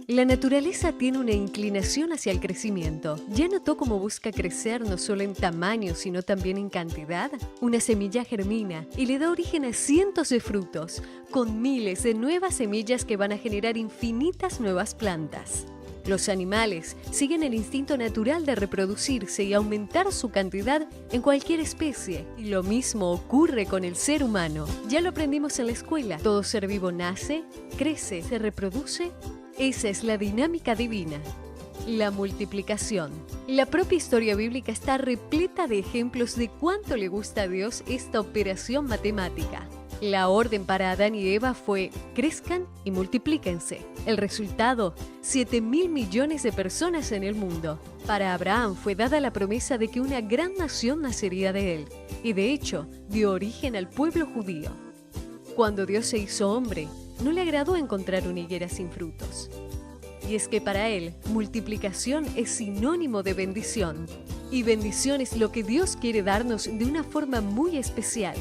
La naturaleza tiene una inclinación hacia el crecimiento. ¿Ya notó cómo busca crecer no solo en tamaño, sino también en cantidad? Una semilla germina y le da origen a cientos de frutos, con miles de nuevas semillas que van a generar infinitas nuevas plantas. Los animales siguen el instinto natural de reproducirse y aumentar su cantidad en cualquier especie. Y lo mismo ocurre con el ser humano. Ya lo aprendimos en la escuela. Todo ser vivo nace, crece, se reproduce. Esa es la dinámica divina. La multiplicación. La propia historia bíblica está repleta de ejemplos de cuánto le gusta a Dios esta operación matemática. La orden para Adán y Eva fue: crezcan y multiplíquense. El resultado: 7.000 millones de personas en el mundo. Para Abraham fue dada la promesa de que una gran nación nacería de él, y de hecho dio origen al pueblo judío. Cuando Dios se hizo hombre, no le agradó encontrar una higuera sin frutos. Y es que para él, multiplicación es sinónimo de bendición. Y bendición es lo que Dios quiere darnos de una forma muy especial.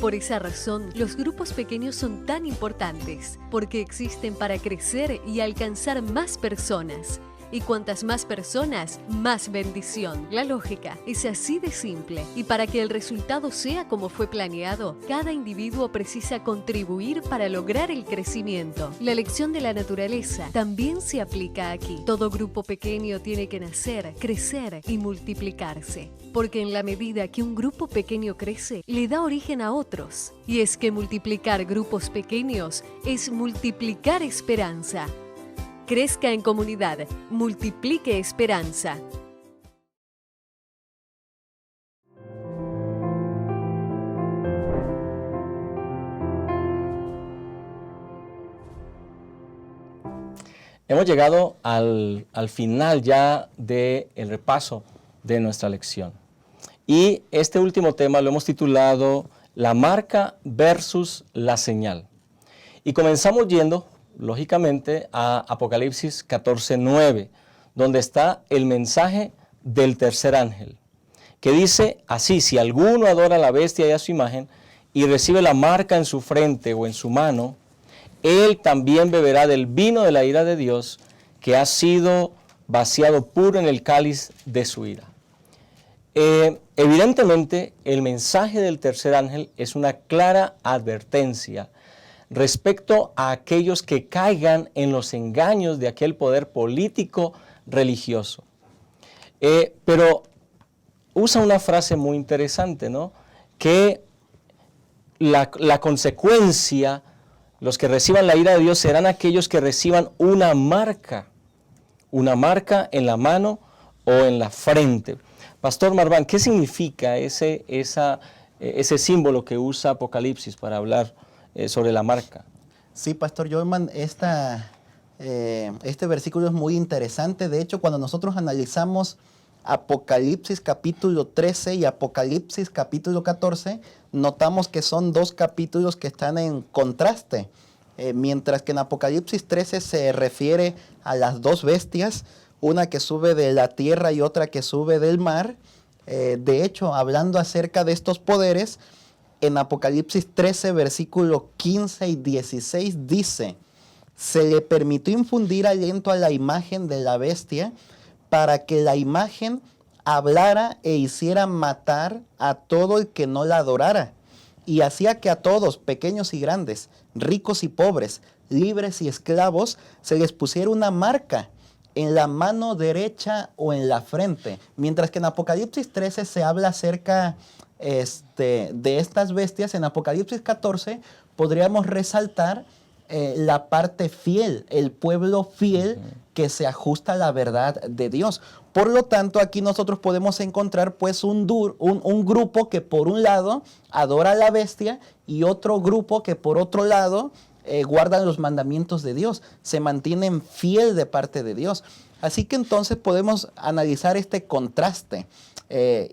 Por esa razón, los grupos pequeños son tan importantes, porque existen para crecer y alcanzar más personas. Y cuantas más personas, más bendición. La lógica es así de simple. Y para que el resultado sea como fue planeado, cada individuo precisa contribuir para lograr el crecimiento. La lección de la naturaleza también se aplica aquí. Todo grupo pequeño tiene que nacer, crecer y multiplicarse. Porque en la medida que un grupo pequeño crece, le da origen a otros. Y es que multiplicar grupos pequeños es multiplicar esperanza. Crezca en comunidad, multiplique esperanza. Hemos llegado al final ya del repaso de nuestra lección. Y este último tema lo hemos titulado La marca versus la señal. Y comenzamos yendo, lógicamente, a Apocalipsis 14:9, donde está el mensaje del tercer ángel, que dice así: si alguno adora a la bestia y a su imagen, y recibe la marca en su frente o en su mano, él también beberá del vino de la ira de Dios, que ha sido vaciado puro en el cáliz de su ira. Evidentemente, el mensaje del tercer ángel es una clara advertencia respecto a aquellos que caigan en los engaños de aquel poder político religioso. Pero usa una frase muy interesante, ¿no? Que la consecuencia, los que reciban la ira de Dios serán aquellos que reciban una marca en la mano o en la frente. Pastor Marván, ¿qué significa ese símbolo que usa Apocalipsis para hablar sobre la marca? Sí, Pastor Jolman, este versículo es muy interesante. De hecho, cuando nosotros analizamos Apocalipsis capítulo 13 y Apocalipsis capítulo 14, notamos que son dos capítulos que están en contraste. Mientras que en Apocalipsis 13 se refiere a las dos bestias, una que sube de la tierra y otra que sube del mar. De hecho, hablando acerca de estos poderes, en Apocalipsis 13, versículos 15 y 16 dice: se le permitió infundir aliento a la imagen de la bestia para que la imagen hablara e hiciera matar a todo el que no la adorara. Y hacía que a todos, pequeños y grandes, ricos y pobres, libres y esclavos, se les pusiera una marca en la mano derecha o en la frente. Mientras que en Apocalipsis 13 se habla acerca de estas bestias, en Apocalipsis 14 podríamos resaltar la parte fiel, el pueblo fiel que se ajusta a la verdad de Dios. Por lo tanto, aquí nosotros podemos encontrar pues un grupo que por un lado adora a la bestia y otro grupo que por otro lado guardan los mandamientos de Dios, se mantienen fiel de parte de Dios. Así que entonces podemos analizar este contraste.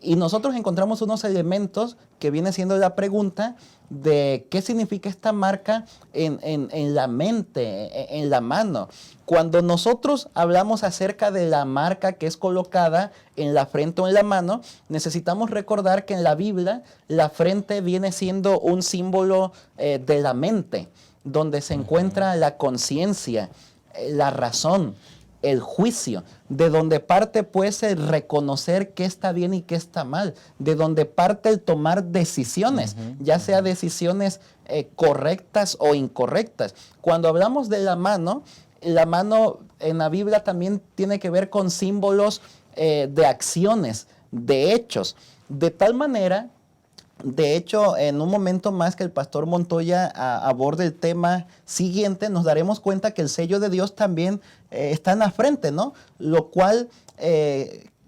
Y nosotros encontramos unos elementos que viene siendo la pregunta de qué significa esta marca en la mente, en la mano. Cuando nosotros hablamos acerca de la marca que es colocada en la frente o en la mano, necesitamos recordar que en la Biblia la frente viene siendo un símbolo de la mente, donde se encuentra la conciencia, la razón, el juicio, de donde parte pues el reconocer qué está bien y qué está mal, de donde parte el tomar decisiones, ya sea decisiones correctas o incorrectas. Cuando hablamos de la mano en la Biblia también tiene que ver con símbolos de acciones, de hechos, de tal manera. De hecho, en un momento más que el pastor Montoya aborde el tema siguiente, nos daremos cuenta que el sello de Dios también está en la frente, ¿no? Lo cual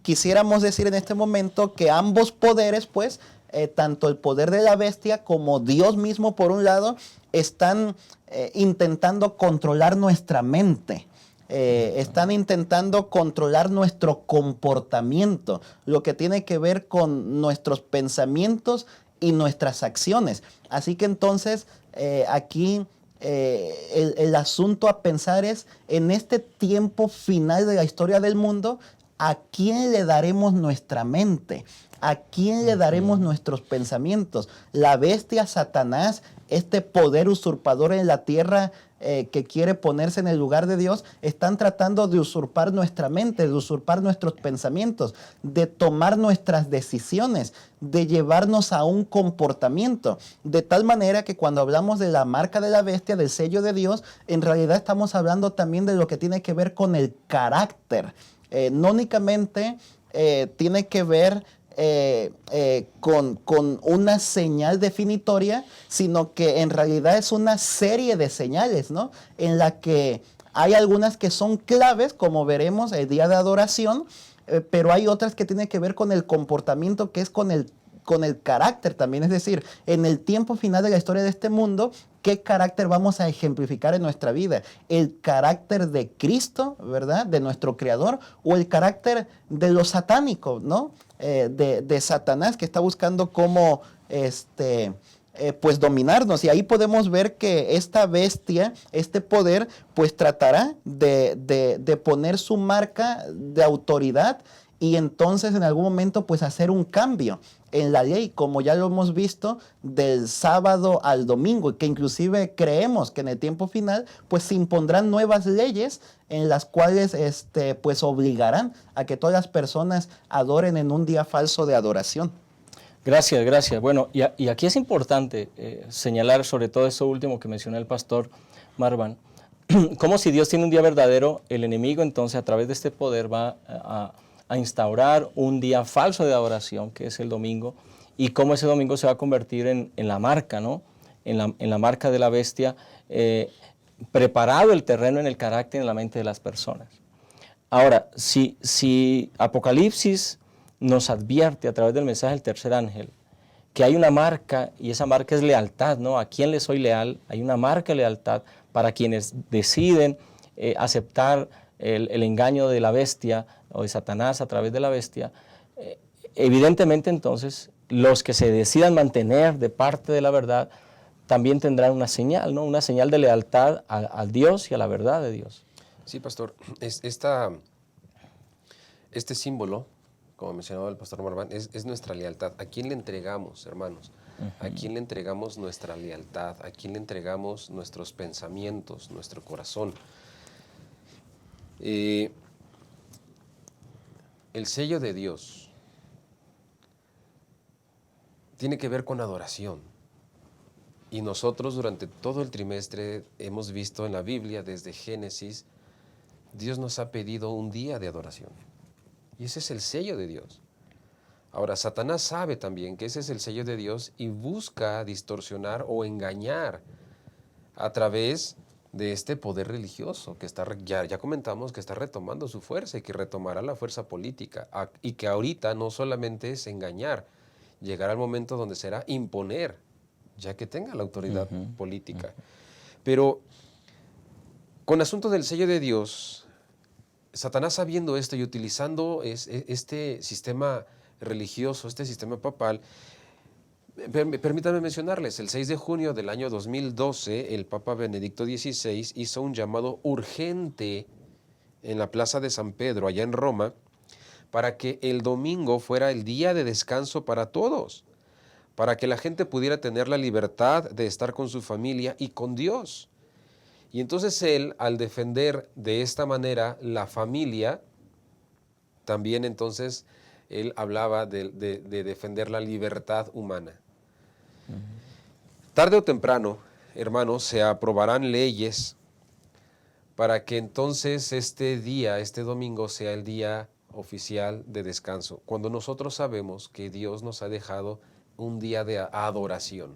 quisiéramos decir en este momento que ambos poderes, pues, tanto el poder de la bestia como Dios mismo por un lado, están intentando controlar nuestra mente. Están intentando controlar nuestro comportamiento, lo que tiene que ver con nuestros pensamientos y nuestras acciones. Así que entonces aquí el asunto a pensar es, en este tiempo final de la historia del mundo, ¿a quién le daremos nuestra mente? ¿A quién le daremos nuestros pensamientos? La bestia, Satanás, este poder usurpador en la tierra que quiere ponerse en el lugar de Dios, están tratando de usurpar nuestra mente, de usurpar nuestros pensamientos, de tomar nuestras decisiones, de llevarnos a un comportamiento. De tal manera que cuando hablamos de la marca de la bestia, del sello de Dios, en realidad estamos hablando también de lo que tiene que ver con el carácter. No únicamente tiene que ver con una señal definitoria, sino que en realidad es una serie de señales, ¿no? En la que hay algunas que son claves, como veremos el día de adoración, pero hay otras que tienen que ver con el comportamiento, que es con el carácter también. Es decir, en el tiempo final de la historia de este mundo, ¿qué carácter vamos a ejemplificar en nuestra vida? ¿El carácter de Cristo, verdad? De nuestro Creador, o el carácter de lo satánico, ¿no? De Satanás, que está buscando cómo pues dominarnos. Y ahí podemos ver que esta bestia, este poder, pues tratará de poner su marca de autoridad, y entonces en algún momento pues hacer un cambio en la ley, como ya lo hemos visto del sábado al domingo, que inclusive creemos que en el tiempo final pues se impondrán nuevas leyes en las cuales pues obligarán a que todas las personas adoren en un día falso de adoración. Gracias, gracias. Bueno, y aquí es importante señalar sobre todo eso último que mencionó el pastor Marván, como si Dios tiene un día verdadero, el enemigo entonces a través de este poder va a instaurar un día falso de adoración, que es el domingo, y cómo ese domingo se va a convertir en la marca, ¿no? En la marca de la bestia, preparado el terreno en el carácter y en la mente de las personas. Ahora, si Apocalipsis nos advierte a través del mensaje del tercer ángel que hay una marca, y esa marca es lealtad, ¿no? ¿A quién le soy leal? Hay una marca de lealtad para quienes deciden aceptar el engaño de la bestia o de Satanás a través de la bestia. Evidentemente entonces los que se decidan mantener de parte de la verdad también tendrán una señal, ¿no? Una señal de lealtad a Dios y a la verdad de Dios. Sí, pastor, este símbolo, como mencionaba el pastor Marván, es nuestra lealtad. ¿A quién le entregamos, hermanos? ¿A quién le entregamos nuestra lealtad? ¿A quién le entregamos nuestros pensamientos, nuestro corazón? El sello de Dios tiene que ver con adoración. Y nosotros durante todo el trimestre hemos visto en la Biblia, desde Génesis, Dios nos ha pedido un día de adoración. Y ese es el sello de Dios. Ahora, Satanás sabe también que ese es el sello de Dios y busca distorsionar o engañar a través de este poder religioso que ya comentamos que está retomando su fuerza y que retomará la fuerza política, y que ahorita no solamente es engañar, llegará el momento donde será imponer, ya que tenga la autoridad política. Pero con asunto del sello de Dios, Satanás, sabiendo esto y utilizando este sistema religioso, este sistema papal, permítanme mencionarles, el 6 de junio del año 2012, el Papa Benedicto XVI hizo un llamado urgente en la Plaza de San Pedro, allá en Roma, para que el domingo fuera el día de descanso para todos, para que la gente pudiera tener la libertad de estar con su familia y con Dios. Y entonces él, al defender de esta manera la familia, también entonces él hablaba de defender la libertad humana. Tarde o temprano, hermanos, se aprobarán leyes para que entonces este día, este domingo, sea el día oficial de descanso, cuando nosotros sabemos que Dios nos ha dejado un día de adoración.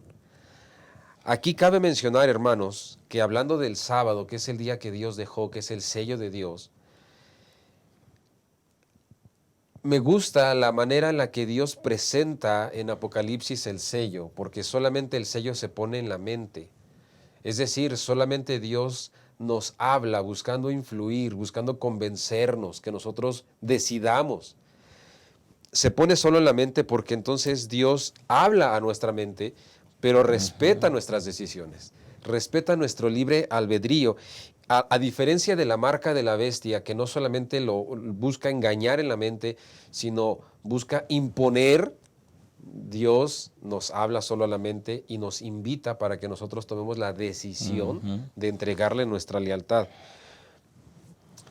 Aquí cabe mencionar, hermanos, que hablando del sábado, que es el día que Dios dejó, que es el sello de Dios, me gusta la manera en la que Dios presenta en Apocalipsis el sello, porque solamente el sello se pone en la mente. Es decir, solamente Dios nos habla buscando influir, buscando convencernos, que nosotros decidamos. Se pone solo en la mente porque entonces Dios habla a nuestra mente, pero respeta nuestras decisiones, respeta nuestro libre albedrío. A diferencia de la marca de la bestia, que no solamente lo busca engañar en la mente, sino busca imponer, Dios nos habla solo a la mente y nos invita para que nosotros tomemos la decisión de entregarle nuestra lealtad.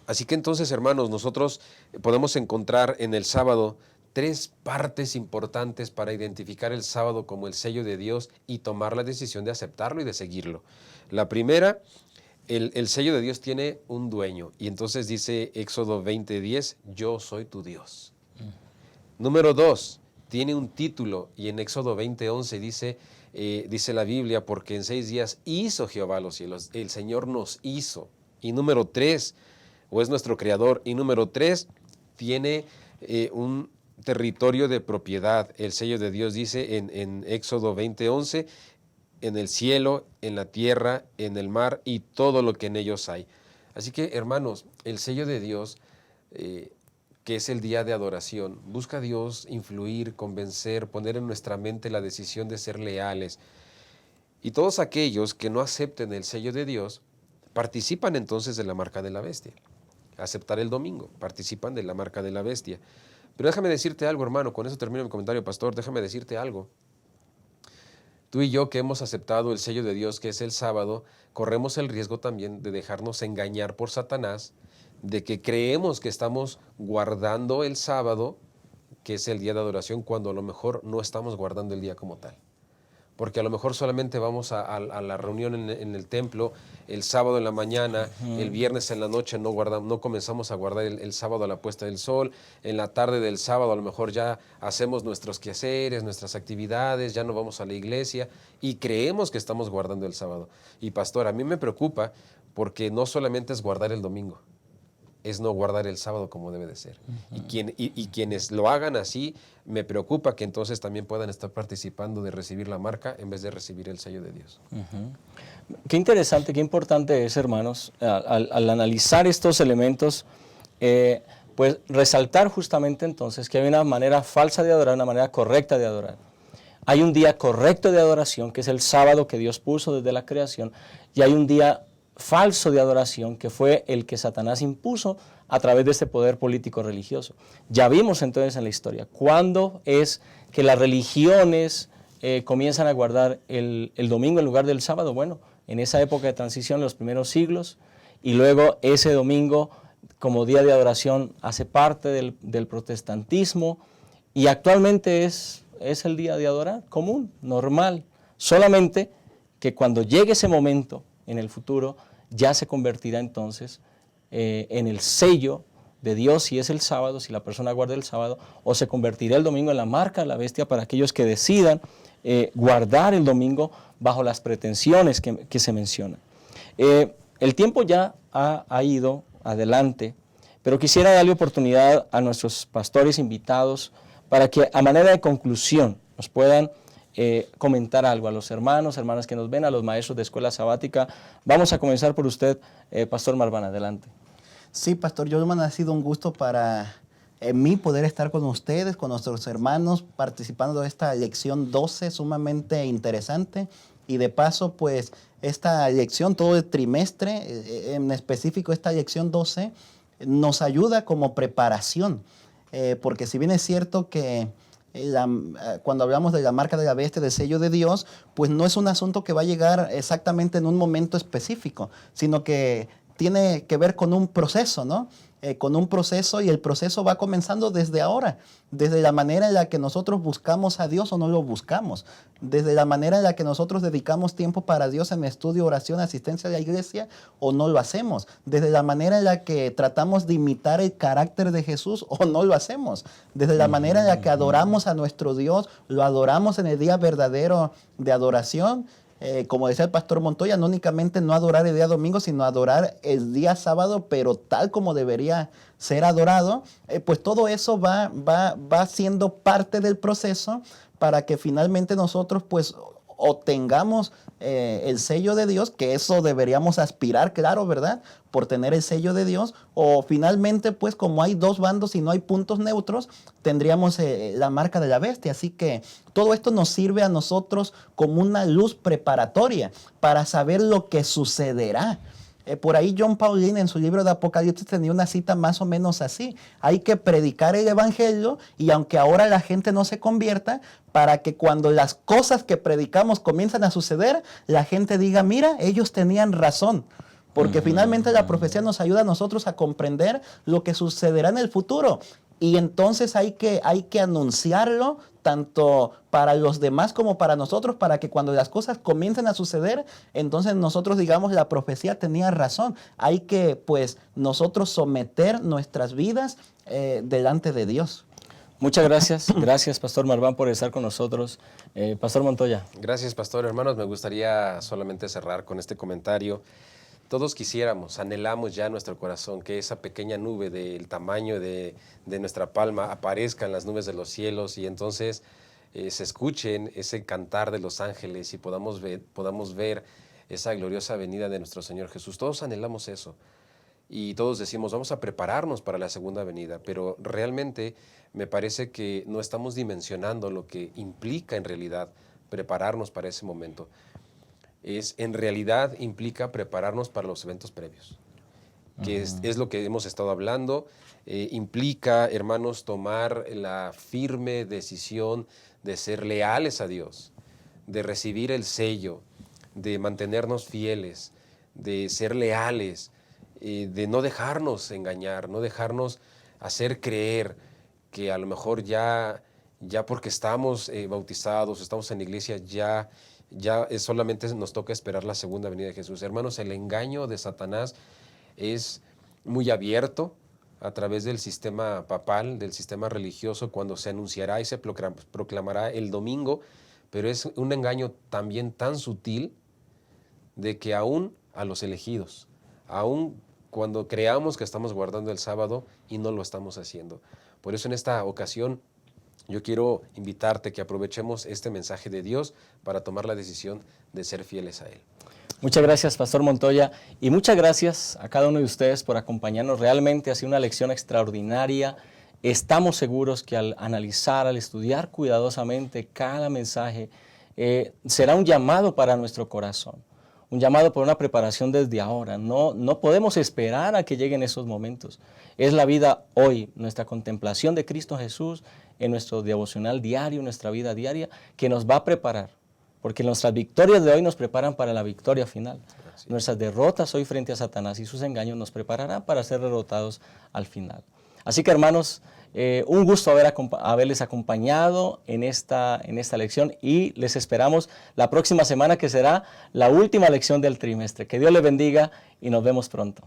Así que entonces, hermanos, nosotros podemos encontrar en el sábado 3 partes importantes para identificar el sábado como el sello de Dios y tomar la decisión de aceptarlo y de seguirlo. La primera, el sello de Dios tiene un dueño, y entonces dice Éxodo 20:10, yo soy tu Dios. Número 2, tiene un título, y en Éxodo 20:11 dice la Biblia, porque en 6 días hizo Jehová los cielos, el Señor nos hizo. Y número 3, o es nuestro creador. Y número 3, tiene un territorio de propiedad. El sello de Dios dice en Éxodo 20:11, en el cielo, en la tierra, en el mar y todo lo que en ellos hay. Así que, hermanos, el sello de Dios, que es el día de adoración, busca a Dios influir, convencer, poner en nuestra mente la decisión de ser leales. Y todos aquellos que no acepten el sello de Dios participan entonces de la marca de la bestia. Aceptar el domingo, participan de la marca de la bestia. Pero déjame decirte algo, hermano, con eso termino mi comentario, pastor, déjame decirte algo. Tú y yo que hemos aceptado el sello de Dios, que es el sábado, corremos el riesgo también de dejarnos engañar por Satanás, de que creemos que estamos guardando el sábado, que es el día de adoración, cuando a lo mejor no estamos guardando el día como tal. Porque a lo mejor solamente vamos a la reunión en el templo el sábado en la mañana, el viernes en la noche no comenzamos a guardar el sábado a la puesta del sol, en la tarde del sábado a lo mejor ya hacemos nuestros quehaceres, nuestras actividades, ya no vamos a la iglesia y creemos que estamos guardando el sábado. Y pastor, a mí me preocupa porque no solamente es guardar el domingo, es no guardar el sábado como debe de ser. Y quienes lo hagan así, me preocupa que entonces también puedan estar participando de recibir la marca en vez de recibir el sello de Dios. Qué interesante, qué importante es, hermanos, al analizar estos elementos, pues resaltar justamente entonces que hay una manera falsa de adorar, una manera correcta de adorar. Hay un día correcto de adoración, que es el sábado que Dios puso desde la creación, y hay un día falso de adoración, que fue el que Satanás impuso a través de este poder político religioso. Ya vimos entonces en la historia cuándo es que las religiones comienzan a guardar el domingo en lugar del sábado. Bueno, en esa época de transición, los primeros siglos, y luego ese domingo como día de adoración hace parte del protestantismo, y actualmente es el día de adorar común, normal, solamente que cuando llegue ese momento en el futuro, ya se convertirá entonces en el sello de Dios, si es el sábado, si la persona guarda el sábado, o se convertirá el domingo en la marca de la bestia para aquellos que decidan guardar el domingo bajo las pretensiones que se mencionan. El tiempo ya ha ido adelante, pero quisiera darle oportunidad a nuestros pastores invitados para que a manera de conclusión nos puedan comentar algo a los hermanos, hermanas que nos ven, a los maestros de escuela sabática. Vamos a comenzar por usted, Pastor Marván, adelante. Sí, Pastor Yolman, ha sido un gusto para mí poder estar con ustedes, con nuestros hermanos, participando de esta lección 12, sumamente interesante. Y de paso, pues, esta lección, todo el trimestre, en específico esta lección 12, nos ayuda como preparación. Porque si bien es cierto que cuando hablamos de la marca de la bestia, del sello de Dios, pues no es un asunto que va a llegar exactamente en un momento específico, sino que tiene que ver con un proceso, ¿no? Con un proceso, y el proceso va comenzando desde ahora, desde la manera en la que nosotros buscamos a Dios o no lo buscamos, desde la manera en la que nosotros dedicamos tiempo para Dios en estudio, oración, asistencia a la iglesia o no lo hacemos, desde la manera en la que tratamos de imitar el carácter de Jesús o no lo hacemos, desde la manera en la que adoramos a nuestro Dios, lo adoramos en el día verdadero de adoración. Como decía el pastor Montoya, no únicamente no adorar el día domingo, sino adorar el día sábado, pero tal como debería ser adorado. Pues todo eso va siendo parte del proceso para que finalmente nosotros pues obtengamos el sello de Dios, que eso deberíamos aspirar, claro, ¿verdad? Por tener el sello de Dios, o finalmente, pues como hay dos bandos y no hay puntos neutros, tendríamos la marca de la bestia. Así que todo esto nos sirve a nosotros como una luz preparatoria para saber lo que sucederá Por ahí John Pauline en su libro de Apocalipsis tenía una cita más o menos así. Hay que predicar el evangelio y aunque ahora la gente no se convierta, para que cuando las cosas que predicamos comienzan a suceder, la gente diga, mira, ellos tenían razón. Porque finalmente la profecía nos ayuda a nosotros a comprender lo que sucederá en el futuro. Y entonces hay que anunciarlo tanto para los demás como para nosotros, para que cuando las cosas comiencen a suceder, entonces nosotros digamos la profecía tenía razón. Hay que pues nosotros someter nuestras vidas delante de Dios. Muchas gracias. Gracias, Pastor Marván, por estar con nosotros. Pastor Montoya. Gracias, pastor. Hermanos, me gustaría solamente cerrar con este comentario. Todos quisiéramos, anhelamos ya en nuestro corazón que esa pequeña nube del tamaño de nuestra palma aparezca en las nubes de los cielos y entonces se escuchen ese cantar de los ángeles y podamos ver esa gloriosa venida de nuestro Señor Jesús. Todos anhelamos eso y todos decimos, vamos a prepararnos para la segunda venida, pero realmente me parece que no estamos dimensionando lo que implica en realidad prepararnos para ese momento. En realidad implica prepararnos para los eventos previos, que es lo que hemos estado hablando. Implica, hermanos, tomar la firme decisión de ser leales a Dios, de recibir el sello, de mantenernos fieles, de ser leales, de no dejarnos engañar, no dejarnos hacer creer que a lo mejor ya porque estamos bautizados, estamos en la iglesia, ya solamente nos toca esperar la segunda venida de Jesús. Hermanos, el engaño de Satanás es muy abierto a través del sistema papal, del sistema religioso, cuando se anunciará y se proclamará el domingo, pero es un engaño también tan sutil de que aún a los elegidos, aún cuando creamos que estamos guardando el sábado y no lo estamos haciendo. Por eso en esta ocasión yo quiero invitarte que aprovechemos este mensaje de Dios para tomar la decisión de ser fieles a Él. Muchas gracias, Pastor Montoya, y muchas gracias a cada uno de ustedes por acompañarnos. Realmente ha sido una lección extraordinaria. Estamos seguros que al analizar, al estudiar cuidadosamente cada mensaje, será un llamado para nuestro corazón, un llamado por una preparación desde ahora. No podemos esperar a que lleguen esos momentos. Es la vida hoy, nuestra contemplación de Cristo Jesús en nuestro devocional diario, nuestra vida diaria, que nos va a preparar. Porque nuestras victorias de hoy nos preparan para la victoria final. Gracias. Nuestras derrotas hoy frente a Satanás y sus engaños nos prepararán para ser derrotados al final. Así que, hermanos, un gusto haberles acompañado en esta lección y les esperamos la próxima semana, que será la última lección del trimestre. Que Dios les bendiga y nos vemos pronto.